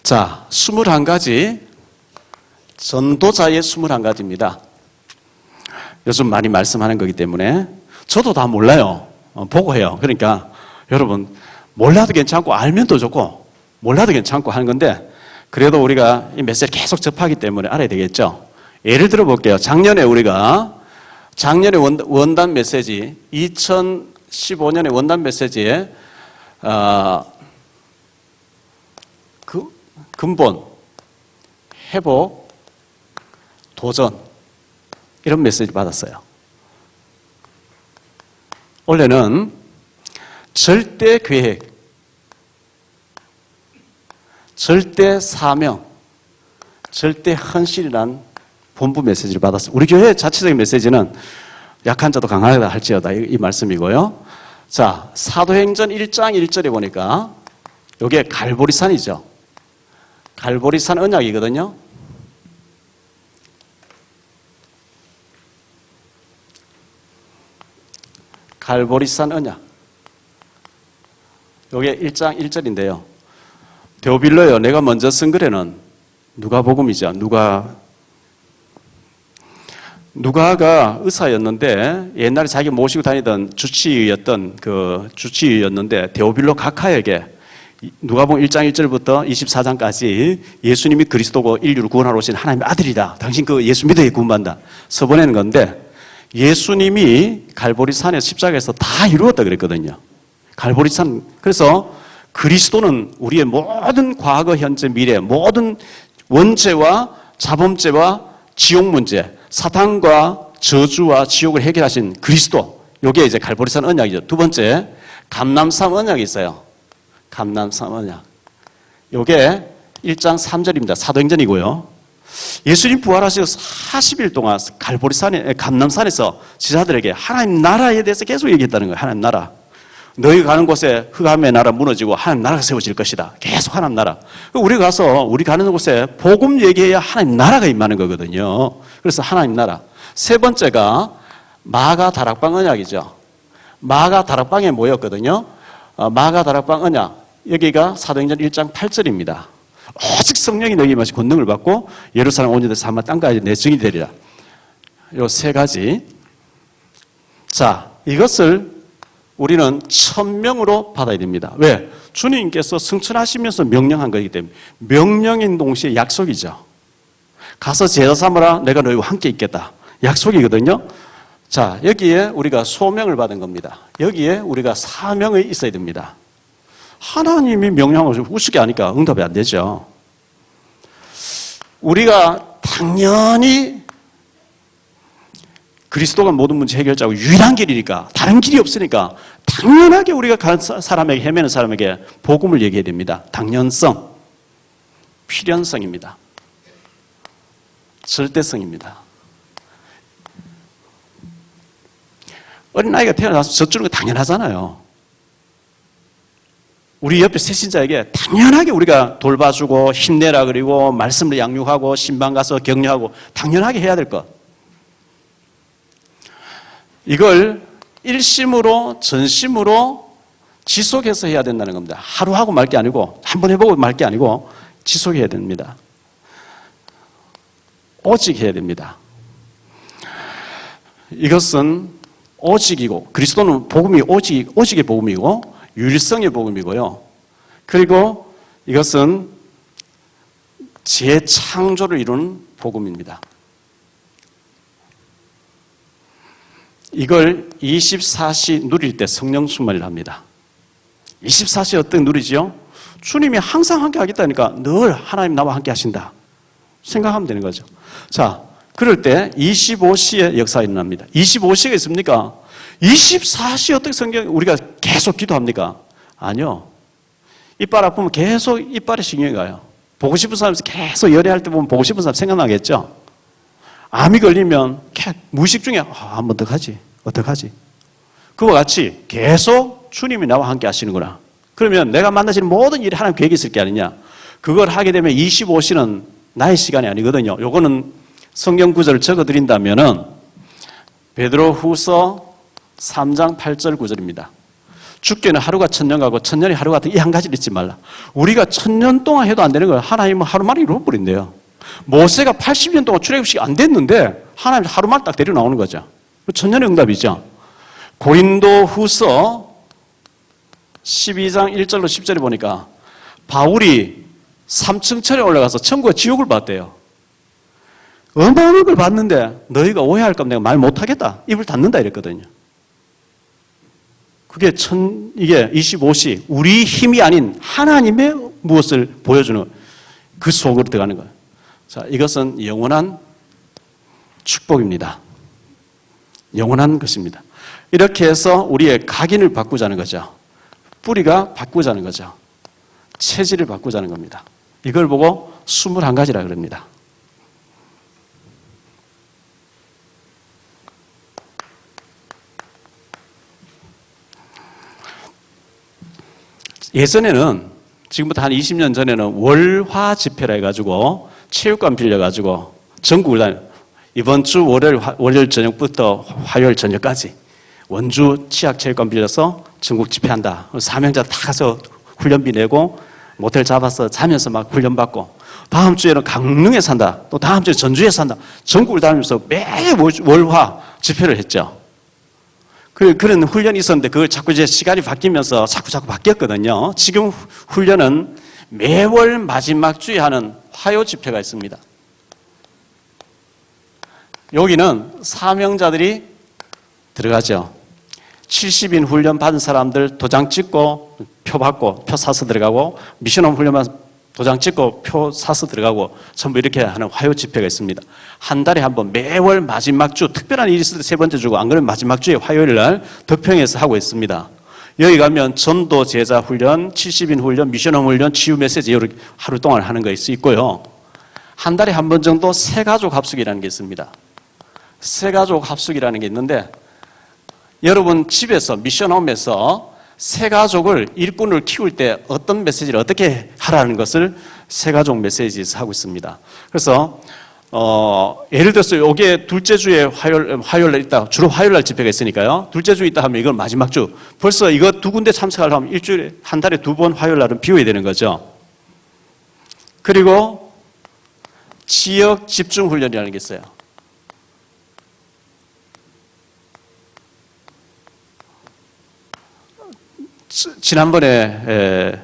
자, 21가지 전도자의 21가지입니다. 요즘 많이 말씀하는 거기 때문에 저도 다 몰라요. 보고 해요. 그러니까 여러분 몰라도 괜찮고 알면 또 좋고 몰라도 괜찮고 하는 건데 그래도 우리가 이 메시지를 계속 접하기 때문에 알아야 되겠죠. 예를 들어 볼게요. 작년에 원단 메시지 2015년에 원단 메시지에 근본, 회복, 도전 이런 메시지 받았어요. 원래는 절대 계획, 절대 사명, 절대 헌신이란 본부 메시지를 받았어요. 우리 교회 자체적인 메시지는 약한 자도 강하다 할지어다 이 말씀이고요. 자, 사도행전 1장 1절에 보니까 이게 갈보리산이죠. 갈보리산 언약이거든요. 갈보리산 언약. 이게 1장 1절인데요. 데오빌로요. 내가 먼저 쓴 글에는 누가복음이죠. 누가가 의사였는데 옛날에 자기 모시고 다니던 주치의였는데 데오빌로 각하에게 누가복음 1장 1절부터 24장까지 예수님이 그리스도고 인류를 구원하러 오신 하나님의 아들이다. 당신 그 예수 믿어야 구원받는다. 써보내는 건데 예수님이 갈보리산에서 십자가에서 다 이루었다 그랬거든요. 갈보리산. 그래서 그리스도는 우리의 모든 과거, 현재, 미래, 모든 원죄와 자범죄와 지옥 문제, 사탄과 저주와 지옥을 해결하신 그리스도. 요게 이제 갈보리산 언약이죠. 두 번째, 감람산 언약이 있어요. 감람산 언약. 요게 1장 3절입니다. 사도행전이고요. 예수님 부활하시고 40일 동안 감람산에서 지사들에게 하나님 나라에 대해서 계속 얘기했다는 거예요. 하나님 나라. 너희가 가는 곳에 흑암의 나라 무너지고 하나님 나라가 세워질 것이다. 계속 하나님 나라. 우리 가서 우리 가는 곳에 복음 얘기해야 하나님 나라가 임하는 거거든요. 그래서 하나님 나라. 세 번째가 마가 다락방 언약이죠. 마가 다락방에 모였거든요. 마가 다락방 언약. 여기가 사도행전 1장 8절입니다. 오직 성령이 너희에게 임하시고 권능을 받고 예루살렘 온 유대에서 한마 땅까지 내 증인이 되리라. 요 세 가지. 자, 이것을 우리는 천명으로 받아야 됩니다. 왜? 주님께서 승천하시면서 명령한 거기 때문에 명령인 동시에 약속이죠. 가서 제자 삼으라 내가 너희와 함께 있겠다. 약속이거든요. 자, 여기에 우리가 소명을 받은 겁니다. 여기에 우리가 사명이 있어야 됩니다. 하나님이 명령을 우습게 하니까 응답이 안 되죠. 우리가 당연히 그리스도가 모든 문제 해결자고 유일한 길이니까 다른 길이 없으니까 당연하게 우리가 가는 사람에게 헤매는 사람에게 복음을 얘기해야 됩니다. 당연성, 필연성입니다. 절대성입니다. 어린아이가 태어나서 젖주는 거 당연하잖아요. 우리 옆에 새신자에게 당연하게 우리가 돌봐주고 힘내라 그리고 말씀을 양육하고 신방 가서 격려하고 당연하게 해야 될 것. 이걸 일심으로 전심으로 지속해서 해야 된다는 겁니다. 하루 하고 말 게 아니고 한 번 해보고 말 게 아니고 지속해야 됩니다. 오직 해야 됩니다. 이것은 오직이고, 그리스도는 복음이 오직의 복음이고 유일성의 복음이고요. 그리고 이것은 재창조를 이루는 복음입니다. 이걸 24시 누릴 때 성령 충만을 합니다. 24시 어떻게 누리지요? 주님이 항상 함께 하겠다니까 늘 하나님 나와 함께 하신다 생각하면 되는 거죠. 자, 그럴 때 25시의 역사가 일어납니다. 25시가 있습니까? 24시 어떻게 성경 우리가 계속 기도합니까? 아니요. 이빨 아프면 계속 이빨에 신경이 가요. 보고 싶은 사람이 계속 열애할 때 보면 보고 싶은 사람 생각나겠죠? 암이 걸리면 무의식 중에 한 번 더 가지. 어떡하지? 그와 같이 계속 주님이 나와 함께 하시는구나. 그러면 내가 만나시는 모든 일이 하나님 계획이 있을 게 아니냐. 그걸 하게 되면 25시는 나의 시간이 아니거든요. 요거는 성경 구절을 적어드린다면은 베드로후서 3장 8절 구절입니다. 죽게는 하루가 천년 가고 천년이 하루 같은 이 한 가지를 잊지 말라. 우리가 천년 동안 해도 안 되는 걸 하나님은 하루 만에 이루어버린대요. 모세가 80년 동안 출애굽식이 안 됐는데 하나님 하루 만에 딱 데리고 나오는 거죠. 천년의 응답이죠. 고린도후서 12장 1절로 10절에 보니까 바울이 3층 철에 올라가서 천국과 지옥을 봤대요. 어마어마한 걸 봤는데 너희가 오해할까 봐 내가 말 못하겠다. 입을 닫는다 이랬거든요. 그게 이게 25시 우리 힘이 아닌 하나님의 무엇을 보여주는 그 속으로 들어가는 거예요. 자, 이것은 영원한 축복입니다. 영원한 것입니다. 이렇게 해서 우리의 각인을 바꾸자는 거죠. 뿌리가 바꾸자는 거죠. 체질을 바꾸자는 겁니다. 이걸 보고 21가지라 그럽니다. 예전에는 지금부터 한 20년 전에는 월화 집회라 해가지고 체육관 빌려가지고 전국을 이번 주 월요일 저녁부터 화요일 저녁까지 원주 치학체육관 빌려서 전국 집회한다. 사명자 다 가서 훈련비 내고 모텔 잡아서 자면서 막 훈련받고 다음 주에는 강릉에 산다. 또 다음 주에 전주에 산다. 전국을 다니면서 매 월화 집회를 했죠. 그런 훈련이 있었는데 그걸 자꾸 이제 시간이 바뀌면서 자꾸 바뀌었거든요. 지금 훈련은 매월 마지막 주에 하는 화요 집회가 있습니다. 여기는 사명자들이 들어가죠. 70인 훈련 받은 사람들 도장 찍고 표 받고 표 사서 들어가고 미션홈 훈련 받은 도장 찍고 표 사서 들어가고 전부 이렇게 하는 화요 집회가 있습니다. 한 달에 한 번 매월 마지막 주 특별한 일이 있을 때 세 번째 주고 안 그러면 마지막 주에 화요일 날 덕평에서 하고 있습니다. 여기 가면 전도 제자 훈련, 70인 훈련, 미션홈 훈련, 치유 메시지 이렇게 하루 동안 하는 것이 있고요. 한 달에 한 번 정도 새가족 합숙이라는 게 있습니다. 새가족 합숙이라는 게 있는데 여러분 집에서 미션홈에서 새가족을 일꾼을 키울 때 어떤 메시지를 어떻게 하라는 것을 새가족 메시지에서 하고 있습니다. 그래서 예를 들어서 이게 둘째 주에 화요일 날 있다. 주로 화요일 날 집회가 있으니까요. 둘째 주에 있다 하면 이건 마지막 주. 벌써 이거 두 군데 참석하려면 일주일에 한 달에 두 번 화요일 날은 비워야 되는 거죠. 그리고 지역 집중 훈련이라는 게 있어요. 지난번에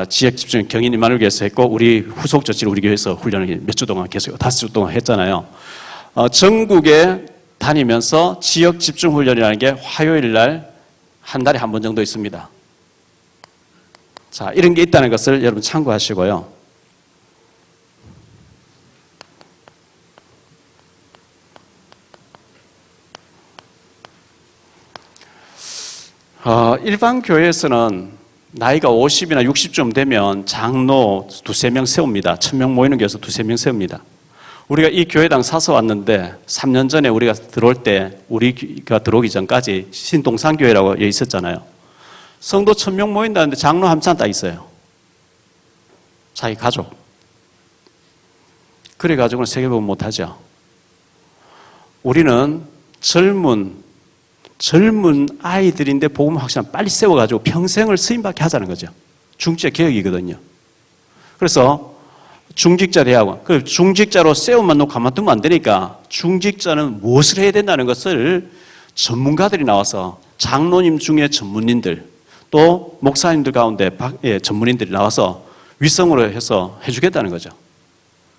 지역 집중 경인 이만울교회에서 했고 우리 후속 조치를 우리 교회에서 훈련을 몇 주 동안 계속 5주 동안 했잖아요. 전국에 다니면서 지역 집중 훈련이라는 게 화요일 날 한 달에 한 번 정도 있습니다. 자, 이런 게 있다는 것을 여러분 참고하시고요. 일반 교회에서는 나이가 50이나 60쯤 되면 장로 두세 명 세웁니다. 1000명 모이는 교회에서 두세 명 세웁니다. 우리가 이 교회당 사서 왔는데 3년 전에 우리가 들어올 때 우리가 들어오기 전까지 신동산교회라고 여기 있었잖아요. 성도 1000명 모인다는데 장로 한 참 딱 있어요. 자기 가족. 그래가지고는 세계복음 못하죠. 우리는 젊은 아이들인데 복음 확실한 빨리 세워가지고 평생을 쓰임받게 하자는 거죠. 중지의 개혁이거든요. 그래서 중직자 대학원. 그 중직자로 세움만 놓고 가만 두면 안 되니까 중직자는 무엇을 해야 된다는 것을 전문가들이 나와서 장로님 중에 전문인들 또 목사님들 가운데 전문인들이 나와서 위성으로 해서 해주겠다는 거죠.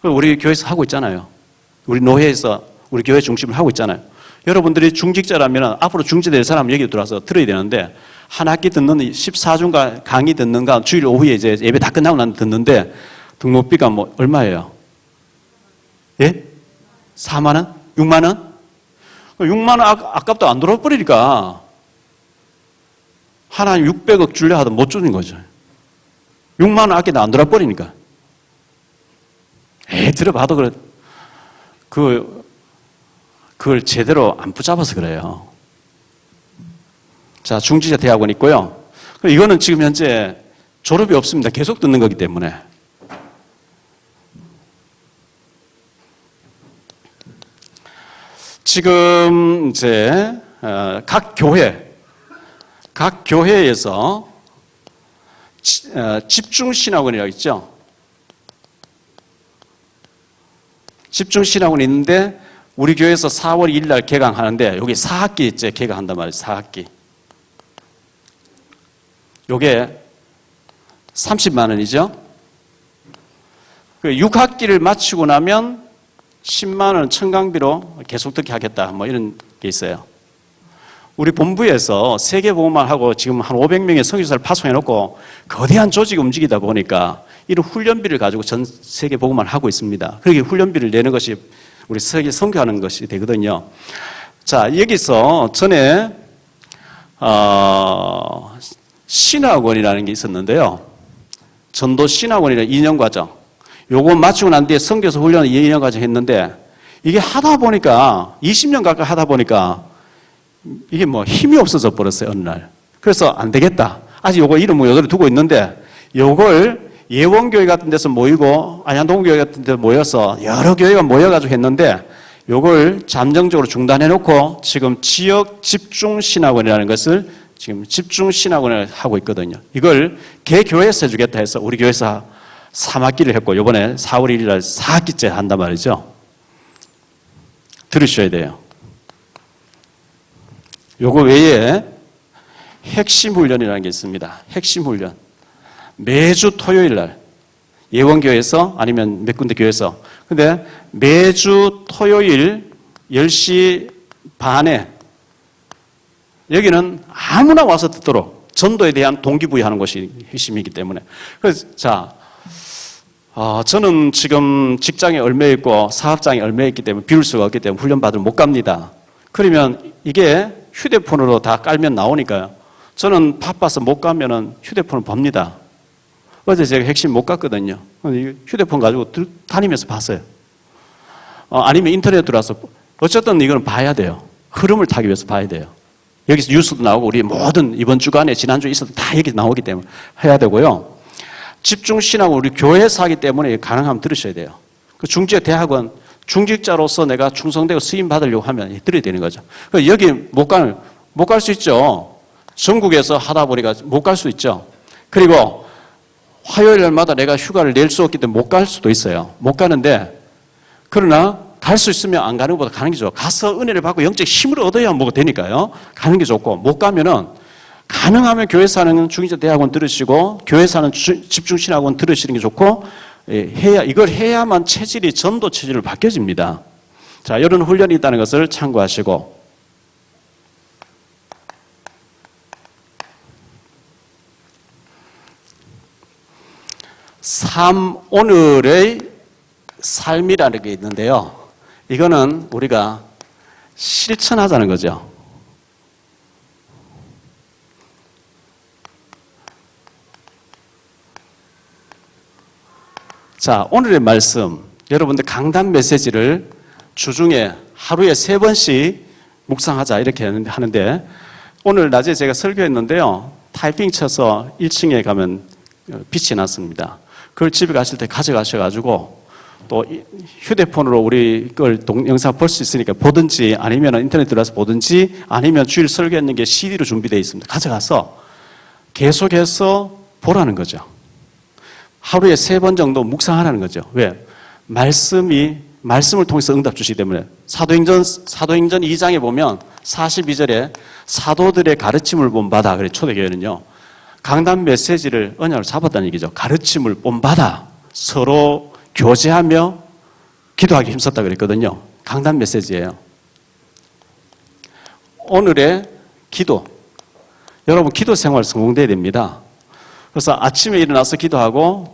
우리 교회에서 하고 있잖아요. 우리 노회에서 우리 교회 중심을 하고 있잖아요. 여러분들이 중직자라면 앞으로 중직될 사람 여기 들어와서 들어야 되는데 한 학기 듣는 14주간 강의 듣는가 주일 오후에 이제 예배 다 끝나고 난 듣는데 등록비가 뭐 얼마예요? 예? 4만 원? 6만 원? 6만 원 아깝다 안 돌아버리니까 하나님 600억 줄려 하도 못 주는 거죠. 6만 원 아끼다 안 돌아버리니까. 들어봐도 그걸 제대로 안 붙잡아서 그래요. 자, 중직자 대학원 있고요. 이거는 지금 현재 졸업이 없습니다. 계속 듣는 거기 때문에. 지금 이제 각 교회에서 집중신학원이라고 있죠. 집중신학원이 있는데 우리 교회에서 4월 2일 날 개강하는데 여기 4학기째 개강한단 말이에요. 4학기. 요게 30만 원이죠. 6학기를 마치고 나면 10만 원 청강비로 계속 듣게 하겠다. 뭐 이런 게 있어요. 우리 본부에서 세계보험만 하고 지금 한 500명의 선교사를 파송해놓고 거대한 조직이 움직이다 보니까 이런 훈련비를 가지고 전 세계 보고만 하고 있습니다. 그렇게 훈련비를 내는 것이 우리 세계 선교하는 것이 되거든요. 자, 여기서 전에 신학원이라는 게 있었는데요. 전도 신학원이라는 2년 과정. 요거 마치고 난 뒤에 선교사 훈련을 2년 과정 했는데 이게 하다 보니까 20년 가까이 하다 보니까 이게 뭐 힘이 없어져 버렸어요, 어느 날. 그래서 안 되겠다. 아직 요거 이름 여기를 두고 있는데 요걸 예원교회 같은 데서 모이고 안양동교회 같은 데 모여서 여러 교회가 모여가지고 했는데 요걸 잠정적으로 중단해 놓고 지금 지역 집중신학원이라는 것을 지금 집중신학원을 하고 있거든요. 이걸 개교회에서 해주겠다 해서 우리 교회에서 3학기를 했고 요번에 4월 1일 날 4학기째 한단 말이죠. 들으셔야 돼요. 요거 외에 핵심 훈련이라는 게 있습니다. 핵심 훈련. 매주 토요일 날 예원교회에서 아니면 몇 군데 교회에서 근데 매주 토요일 10시 반에 여기는 아무나 와서 듣도록 전도에 대한 동기부여하는 것이 핵심이기 때문에 그래서 자 저는 지금 직장에 얼마 있고 사업장에 얼마 있기 때문에 비울 수가 없기 때문에 훈련받으러 못 갑니다. 그러면 이게 휴대폰으로 다 깔면 나오니까요. 저는 바빠서 못 가면은 휴대폰을 봅니다. 어제 제가 핵심 못 갔거든요. 휴대폰 가지고 다니면서 봤어요. 아니면 인터넷 들어와서 어쨌든 이거는 봐야 돼요. 흐름을 타기 위해서 봐야 돼요. 여기서 뉴스도 나오고 우리 모든 이번 주간에 지난주에 있어도 다 여기 나오기 때문에 해야 되고요. 집중신학은 우리 교회에서 하기 때문에 가능하면 들으셔야 돼요. 그 중직자 대학원 중직자로서 내가 충성되고 수임 받으려고 하면 들어야 되는 거죠. 여기 못 갈 수 있죠. 전국에서 하다 보니까 못 갈 수 있죠. 그리고 화요일 날마다 내가 휴가를 낼 수 없기 때문에 못 갈 수도 있어요. 못 가는데 그러나 갈 수 있으면 안 가는 것보다 가는 게 좋아. 가서 은혜를 받고 영적 힘을 얻어야 뭐가 되니까요. 가는 게 좋고 못 가면은 가능하면 교회에서 하는 중직자 대학원 들으시고 교회에서 하는 집중신학원 들으시는 게 좋고 이걸 해야만 체질이 전도 체질로 바뀌어집니다. 자, 이런 훈련이 있다는 것을 참고하시고 오늘의 삶이라는 게 있는데요. 이거는 우리가 실천하자는 거죠. 자, 오늘의 말씀, 여러분들 강단 메시지를 주중에 하루에 3번씩 묵상하자 이렇게 하는데 오늘 낮에 제가 설교했는데요. 타이핑 쳐서 1층에 가면 빛이 났습니다. 그걸 집에 가실 때 가져가셔가지고 또 휴대폰으로 우리 걸 동영상 볼 수 있으니까 보든지 아니면 인터넷 들어가서 보든지 아니면 주일 설교했는 게 CD로 준비되어 있습니다. 가져가서 계속해서 보라는 거죠. 하루에 3번 정도 묵상하라는 거죠. 왜? 말씀을 통해서 응답 주시기 때문에. 사도행전 2장에 보면 42절에 사도들의 가르침을 본받아. 그래, 초대교회는요. 강단 메시지를 언약으로 잡았다는 얘기죠. 가르침을 본받아. 서로 교제하며 기도하기 힘썼다 그랬거든요. 강단 메시지예요. 오늘의 기도. 여러분 기도 생활 성공돼야 됩니다. 그래서 아침에 일어나서 기도하고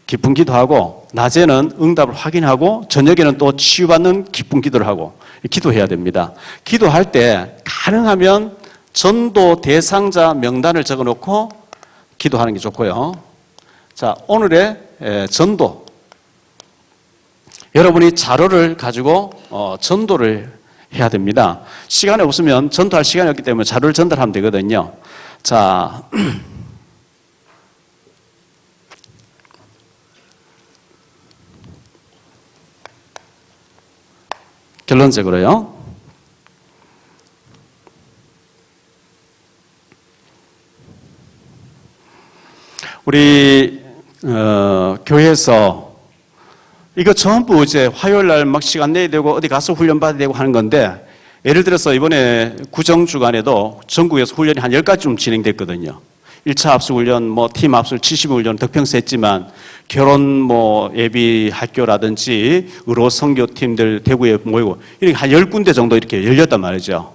기쁜 기도하고 낮에는 응답을 확인하고 저녁에는 또 치유받는 기쁜 기도를 하고 기도해야 됩니다. 기도할 때 가능하면 전도 대상자 명단을 적어놓고 기도하는 게 좋고요. 자, 오늘의 전도. 여러분이 자료를 가지고 전도를 해야 됩니다. 시간이 없으면 전도할 시간이 없기 때문에 자료를 전달하면 되거든요. 자, 결론적으로요. 우리 교회에서 이거 전부 이제 화요일 날 막 시간 내야 되고 어디 가서 훈련 받아야 되고 하는 건데, 예를 들어서 이번에 구정주간에도 전국에서 훈련이 한 10가지쯤 진행됐거든요. 1차 합수훈련, 뭐 팀 합수 70훈련 덕평서 했지만 결혼 예비 학교라든지 의로 선교팀들 대구에 모이고 이렇게 한 10군데 정도 이렇게 열렸단 말이죠.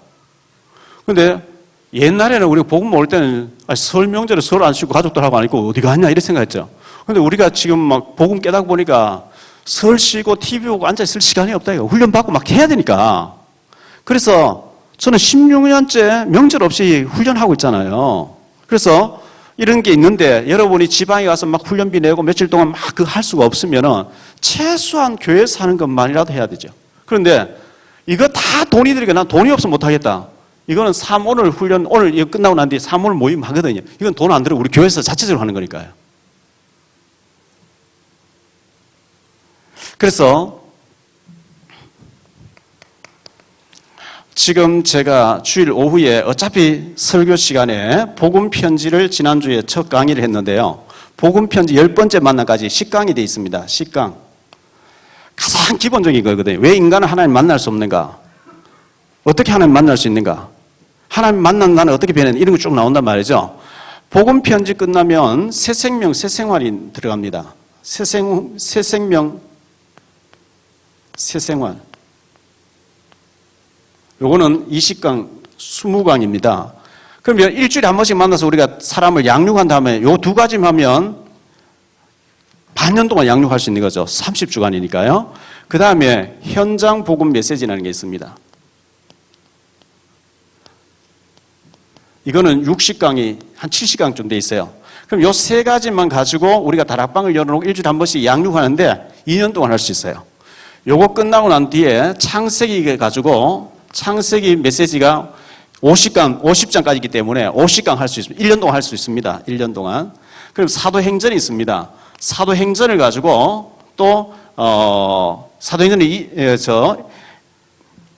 근데 옛날에는 우리가 복음 모을 때는 설 명절에 설 안 쉬고 가족들하고 안 있고 어디 갔냐 이렇게 생각했죠. 근데 우리가 지금 막 복음 깨닫고 보니까 설 쉬고 TV 보고 앉아있을 시간이 없다 이거. 훈련 받고 막 해야 되니까. 그래서 저는 16년째 명절 없이 훈련하고 있잖아요. 그래서 이런 게 있는데 여러분이 지방에 가서 막 훈련비 내고 며칠 동안 막 그거 할 수가 없으면은 최소한 교회에서 하는 것만이라도 해야 되죠. 그런데 이거 다 돈이 들니까 난 돈이 없으면 못 하겠다. 이거는 3오늘 훈련, 오늘 이거 끝나고 난 뒤에 3오늘 모임 하거든요. 이건 돈 안 들어. 우리 교회에서 자체적으로 하는 거니까요. 그래서 지금 제가 주일 오후에 어차피 설교 시간에 복음 편지를 지난주에 첫 강의를 했는데요. 복음 편지 10번째 만남까지 10강이 되어 있습니다. 10강. 가장 기본적인 거거든요. 왜 인간은 하나님 만날 수 없는가? 어떻게 하나님 만날 수 있는가? 하나님 만난 나는 어떻게 변했는가? 이런 거 쭉 나온단 말이죠. 복음 편지 끝나면 새 생명, 새 생활이 들어갑니다. 새 생명, 새 생활. 요거는 20강, 20강입니다. 그러면 일주일에 한 번씩 만나서 우리가 사람을 양육한 다음에 요 두 가지만 하면 반년 동안 양육할 수 있는 거죠. 30주간이니까요. 그 다음에 현장 복음 메시지라는 게 있습니다. 이거는 60강이 한 70강쯤 돼 있어요. 그럼 요 세 가지만 가지고 우리가 다락방을 열어놓고 일주일에 한 번씩 양육하는데 2년 동안 할 수 있어요. 요거 끝나고 난 뒤에 창세기 가지고 창세기 메시지가 50장까지이기 때문에 50강 할 수 있습니다. 1년 동안 할 수 있습니다. 1년 동안. 그럼 사도행전이 있습니다. 사도행전을 가지고 또 사도행전이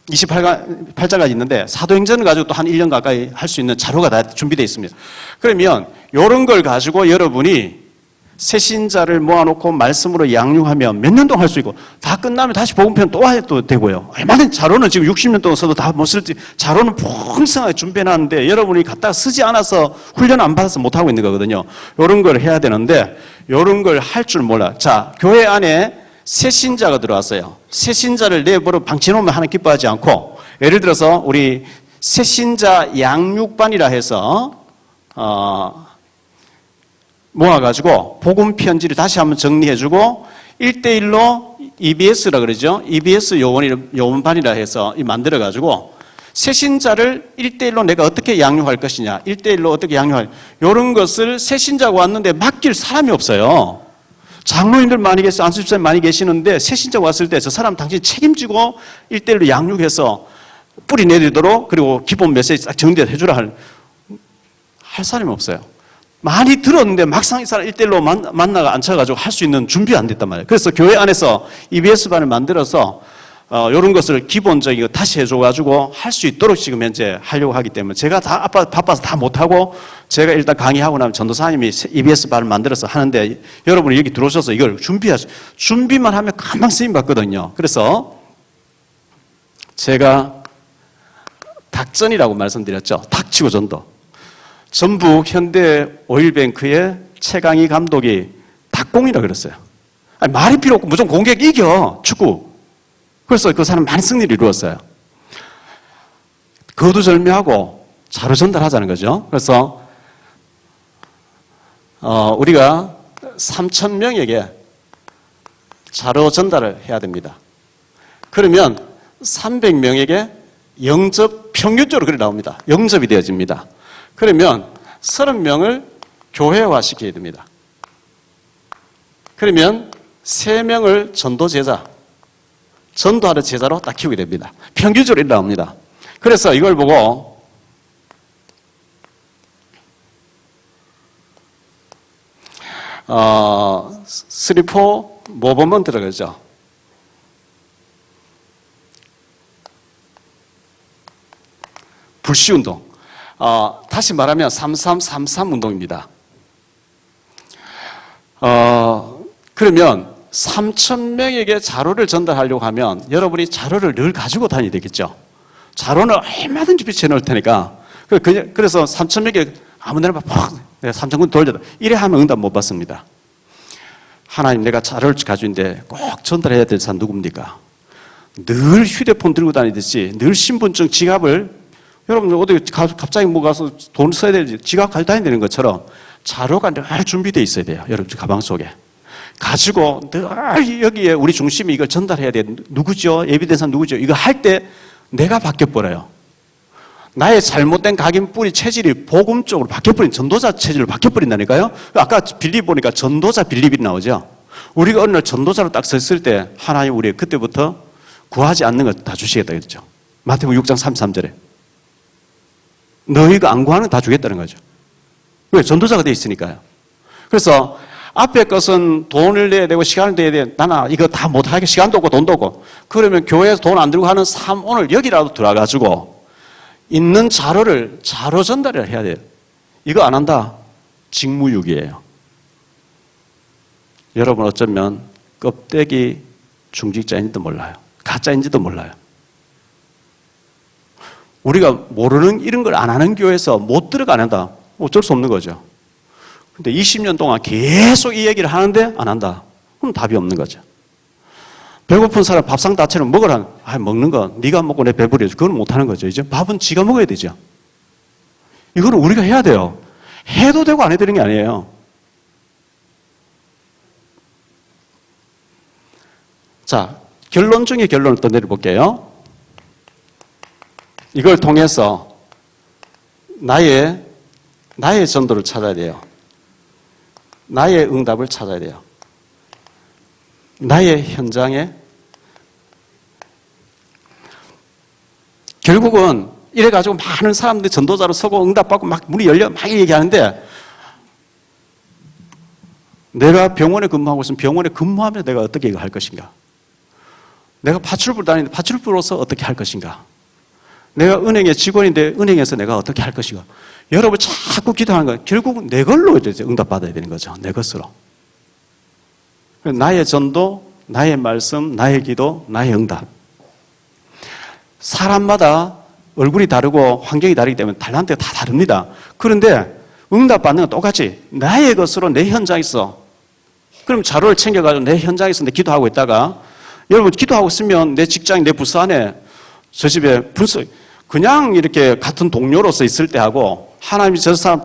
28장까지 있는데 사도행전을 가지고 또 한 1년 가까이 할 수 있는 자료가 다 준비되어 있습니다. 그러면 이런 걸 가지고 여러분이 새신자를 모아놓고 말씀으로 양육하면 몇 년 동안 할 수 있고 다 끝나면 다시 복음편 또 해도 되고요. 얼마든지 자료는 지금 60년 동안 써도 다 못 쓸지 자료는 풍성하게 준비해놨는데 여러분이 갖다가 쓰지 않아서 훈련 안 받아서 못하고 있는 거거든요. 이런 걸 해야 되는데 이런 걸 할 줄 몰라. 자, 교회 안에 새신자가 들어왔어요. 새신자를 내버려 방치해놓으면 하나 기뻐하지 않고 예를 들어서 우리 새신자 양육반이라 해서 모아가지고 복음 편지를 다시 한번 정리해주고 1대1로 EBS라 그러죠. EBS 요원반이라 해서 만들어가지고 새신자를 1대1로 내가 어떻게 양육할 것이냐, 1대1로 어떻게 양육할, 이런 것을 새신자가 왔는데 맡길 사람이 없어요. 장로님들 많이 계세요. 안수집사님 많이 계시는데 새신자가 왔을 때 저 사람 당신이 책임지고 1대1로 양육해서 뿌리 내리도록 그리고 기본 메시지 딱 정리해 주라 할 사람이 없어요. 많이 들었는데 막상 이 사람 1대1로 만나가 앉혀가지고 할 수 있는 준비가 안 됐단 말이에요. 그래서 교회 안에서 EBS반을 만들어서 이런 것을 기본적인 거 다시 해줘가지고 할 수 있도록 지금 현재 하려고 하기 때문에 제가 다 바빠서 다 못하고 제가 일단 강의하고 나면 전도사님이 EBS 발을 만들어서 하는데 여러분이 여기 들어오셔서 이걸 준비만 하면 금방 쓰임 받거든요. 그래서 제가 닭전이라고 말씀드렸죠. 닥치고 전도. 전북 현대 오일뱅크의 최강희 감독이 닭공이라고 그랬어요. 아니, 말이 필요 없고 무조건 공격 이겨 축구. 그래서 그 사람 많은 승리를 이루었어요. 거두절미하고 자료 전달하자는 거죠. 그래서 우리가 3,000명에게 자료 전달을 해야 됩니다. 그러면 300명에게 영접 평균적으로 그래 나옵니다. 영접이 되어집니다. 그러면 30명을 교회화 시켜야 됩니다. 그러면 3명을 전도제자, 전도하는 제자로 딱 키우게 됩니다. 평균적으로 이렇게 나옵니다. 그래서 이걸 보고 스리포 모범은 들어가죠. 불시운동. 다시 말하면 3333 운동입니다. 그러면 3,000명에게 자료를 전달하려고 하면 여러분이 자료를 늘 가지고 다니야 되겠죠. 자료는 얼마든지 비춰놓을 테니까. 그래서 3,000명에게 아무데나 팍 3,000군 돌려다. 이래 하면 응답 못 받습니다. 하나님, 내가 자료를 가지고 있는데 꼭 전달해야 될 사람 누굽니까? 늘 휴대폰 들고 다니듯이 늘 신분증, 지갑을 여러분 어디 갑자기 뭐 가서 돈 써야 될 지갑 가지고 다니는 되는 것처럼 자료가 늘 준비되어 있어야 돼요. 여러분 가방 속에. 가지고 늘 여기에 우리 중심이 이걸 전달해야 돼. 누구죠? 예비된 사람 누구죠? 이거 할 때 내가 바뀌어버려요. 나의 잘못된 각인 뿌리 체질이 복음 쪽으로 바뀌어버린 전도자 체질로 바뀌어버린다니까요. 아까 빌립 보니까 전도자 빌립이 나오죠. 우리가 어느 날 전도자로 딱 섰을 때 하나님 우리 그때부터 구하지 않는 걸 다 주시겠다 그랬죠. 마태복음 6장 33절에 너희가 안 구하는 거 다 주겠다는 거죠. 왜? 전도자가 돼 있으니까요. 그래서 앞에 것은 돈을 내야 되고 시간을 내야 돼. 나는 이거 다 못하게 시간도 없고 돈도 없고. 그러면 교회에서 돈 안 들고 하는 삶 오늘 여기라도 들어가가지고 있는 자료를 자료 전달을 해야 돼요. 이거 안 한다. 직무유기예요. 여러분 어쩌면 껍데기 중직자인지도 몰라요. 가짜인지도 몰라요. 우리가 모르는 이런 걸 안 하는 교회에서 못 들어가는다. 어쩔 수 없는 거죠. 근데 20년 동안 계속 이 얘기를 하는데 안 한다. 그럼 답이 없는 거죠. 배고픈 사람 밥상 다 차려 먹으라. 먹는 거 네가 먹고 내 배부려줘. 그건 못 하는 거죠. 이제 밥은 지가 먹어야 되죠. 이거는 우리가 해야 돼요. 해도 되고 안 해도 되는 게 아니에요. 자, 결론 중에 결론을 또 내려볼게요. 이걸 통해서 나의 전도를 찾아야 돼요. 나의 응답을 찾아야 돼요. 나의 현장에 결국은 이래가지고 많은 사람들이 전도자로 서고 응답받고 막 문이 열려 막 얘기하는데 내가 병원에 근무하고 있으면 병원에 근무하면서 내가 어떻게 이거 할 것인가? 내가 파출부를 다니는데 파출부로서 어떻게 할 것인가? 내가 은행의 직원인데 은행에서 내가 어떻게 할 것인가? 여러분 자꾸 기도하는 건 결국은 내 걸로 이제 응답받아야 되는 거죠. 내 것으로. 나의 전도, 나의 말씀, 나의 기도, 나의 응답. 사람마다 얼굴이 다르고 환경이 다르기 때문에 달란트가 다 다릅니다. 그런데 응답받는 건 똑같이 나의 것으로 내 현장에서 그럼 자료를 챙겨가지고 내 현장에서 내 기도하고 있다가 여러분 기도하고 있으면 내 직장, 내 부서 안에 저 집에 분석 그냥 이렇게 같은 동료로서 있을 때하고 하나님이 저 사람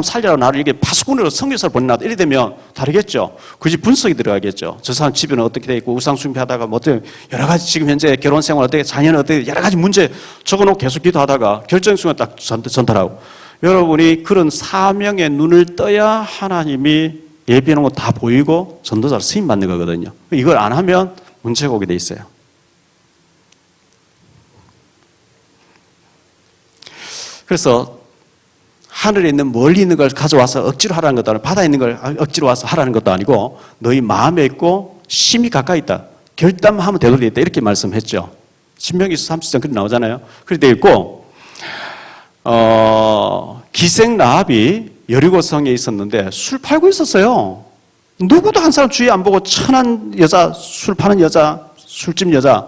살려라 나를 이렇게 파수꾼으로 선교사를 보내놔도 이래 되면 다르겠죠. 그 집 분석이 들어가겠죠. 저 사람 집에는 어떻게 돼 있고 우상숭배하다가 뭐 어떻게 여러 가지 지금 현재 결혼 생활 어떻게 자녀는 어떻게 여러 가지 문제 적어놓고 계속 기도하다가 결정 순간 딱 전달하고 여러분이 그런 사명의 눈을 떠야 하나님이 예비해놓은 거 다 보이고 전도자로 쓰임 받는 거거든요. 이걸 안 하면 문제가 오게 돼 있어요. 그래서 하늘에 있는 멀리 있는 걸 가져와서 억지로 하라는 것도 아니고 바다에 있는 걸 억지로 와서 하라는 것도 아니고 너희 마음에 있고 심히 가까이 있다. 결단하면 되돌리겠다 이렇게 말씀했죠. 신명기서 30장 그렇게 나오잖아요. 그렇게 되어 있고 기생 라합이 여리고성에 있었는데 술 팔고 있었어요. 누구도 한 사람 주위 안 보고 천한 여자, 술 파는 여자, 술집 여자.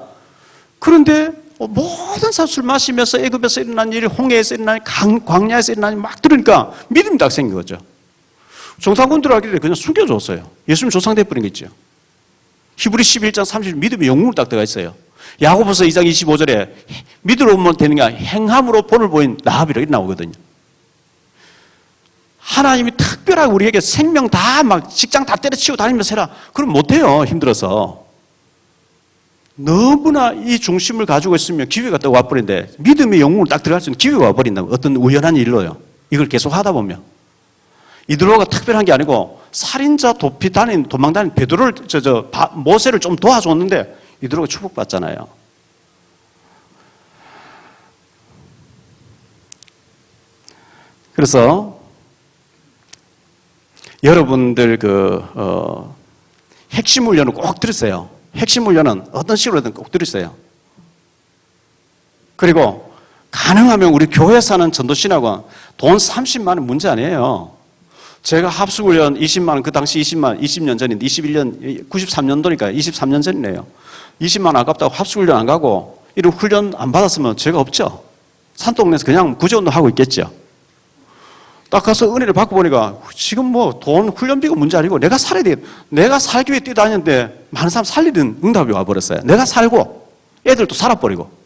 그런데 모든 사람 술 마시면서 애굽에서 일어난 일이 홍해에서 일어난 일, 광야에서 일어난 일이 막 들으니까 믿음이 딱 생긴 거죠. 정상군들 하길래 그냥 숨겨줬어요. 예수님 조상돼 버린 거 있죠. 히브리 11장 30절 믿음의 영웅으로 딱 들어가 있어요. 야고보서 2장 25절에 믿음으로 보면 되는가 행함으로 본을 보인 라합이라고 나오거든요. 하나님이 특별하게 우리에게 생명 다 막 직장 다 때려치고 다니면서 해라. 그럼 못해요. 힘들어서. 너무나 이 중심을 가지고 있으면 기회가 딱 와버린데 믿음의 영웅을 딱 들어갈 수 있는 기회가 와버린다고. 어떤 우연한 일로요. 이걸 계속 하다 보면. 이드로가 특별한 게 아니고 살인자 도망 다닌 베드로를 모세를 좀 도와줬는데 이드로가 축복받잖아요. 그래서 여러분들 핵심 훈련을 꼭 들으세요. 핵심 훈련은 어떤 식으로든 꼭 들으세요. 그리고 가능하면 우리 교회에서 하는 전도신학원 돈 30만 원 문제 아니에요. 제가 합숙훈련 20만 원, 그 당시 20년 전인데 21년, 93년도니까 23년 전이네요. 20만 원 아깝다고 합숙훈련 안 가고 이런 훈련 안 받았으면 죄가 없죠. 산동네에서 그냥 구제운동 하고 있겠죠. 딱 가서 은혜를 받고 보니까 지금 뭐 돈 훈련비가 문제 아니고 내가 살아야 돼. 내가 살기 위해 뛰다녔는데 많은 사람 살리는 응답이 와버렸어요. 내가 살고 애들도 살아버리고.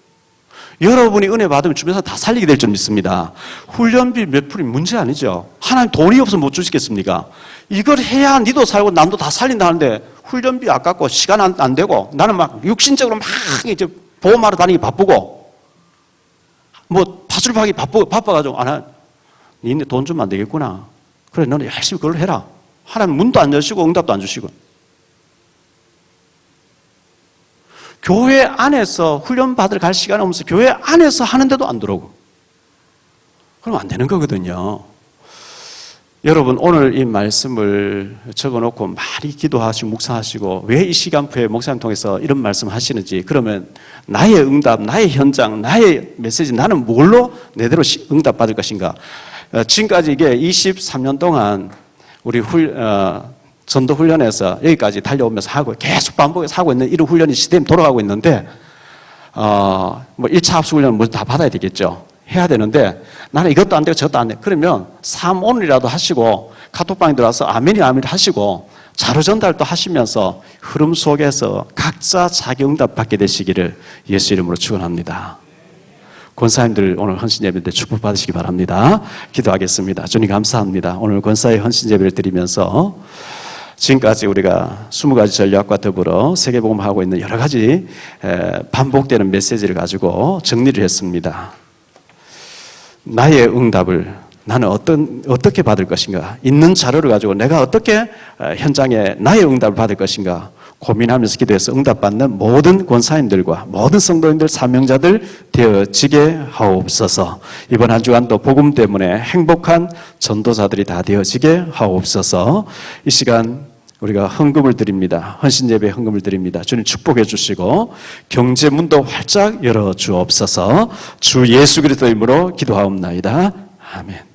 여러분이 은혜 받으면 주변에서 다 살리게 될 줄 믿습니다. 훈련비 몇 풀이 문제 아니죠. 하나님 돈이 없으면 못 주시겠습니까? 이걸 해야 니도 살고 남도 다 살린다는데 훈련비 아깝고 시간 안 되고 나는 막 육신적으로 막 이제 보험하러 다니기 바쁘고 뭐 파출하기 바빠가지고 니네 돈 주면 안 되겠구나. 그래 너는 열심히 그걸 해라. 하나님 문도 안 여시고 응답도 안 주시고. 교회 안에서 훈련 받을 갈 시간이 없어서 교회 안에서 하는데도 안 들어오고. 그럼 안 되는 거거든요. 여러분 오늘 이 말씀을 적어놓고 많이 기도하시고 묵상하시고 왜 이 시간표에 목사님 통해서 이런 말씀 하시는지 그러면 나의 응답, 나의 현장, 나의 메시지 나는 뭘로 내대로 응답 받을 것인가. 지금까지 이게 23년 동안 우리 전도 훈련에서 여기까지 달려오면서 하고 계속 반복해서 하고 있는 이런 훈련이 시스템이 돌아가고 있는데 뭐 1차 합숙 훈련은 뭐 다 받아야 되겠죠. 해야 되는데 나는 이것도 안 되고 저것도 안 돼. 그러면 3오늘이라도 하시고 카톡방에 들어와서 아멘이 하시고 자료 전달도 하시면서 흐름 속에서 각자 자기 응답 받게 되시기를 예수 이름으로 축원합니다. 권사님들 오늘 헌신 예배 때 축복 받으시기 바랍니다. 기도하겠습니다. 주님 감사합니다. 오늘 권사의 헌신 예배를 드리면서 지금까지 우리가 20가지 전략과 더불어 세계복음하고 있는 여러 가지 반복되는 메시지를 가지고 정리를 했습니다. 나의 응답을 나는 어떻게 받을 것인가? 있는 자료를 가지고 내가 어떻게 현장에 나의 응답을 받을 것인가? 고민하면서 기도해서 응답받는 모든 권사님들과 모든 성도님들, 사명자들 되어지게 하옵소서. 이번 한 주간도 복음 때문에 행복한 전도자들이 다 되어지게 하옵소서. 이 시간 우리가 헌금을 드립니다. 헌신예배 헌금을 드립니다. 주님 축복해 주시고 경제 문도 활짝 열어 주옵소서. 주 예수 그리스도 이름으로 기도하옵나이다. 아멘.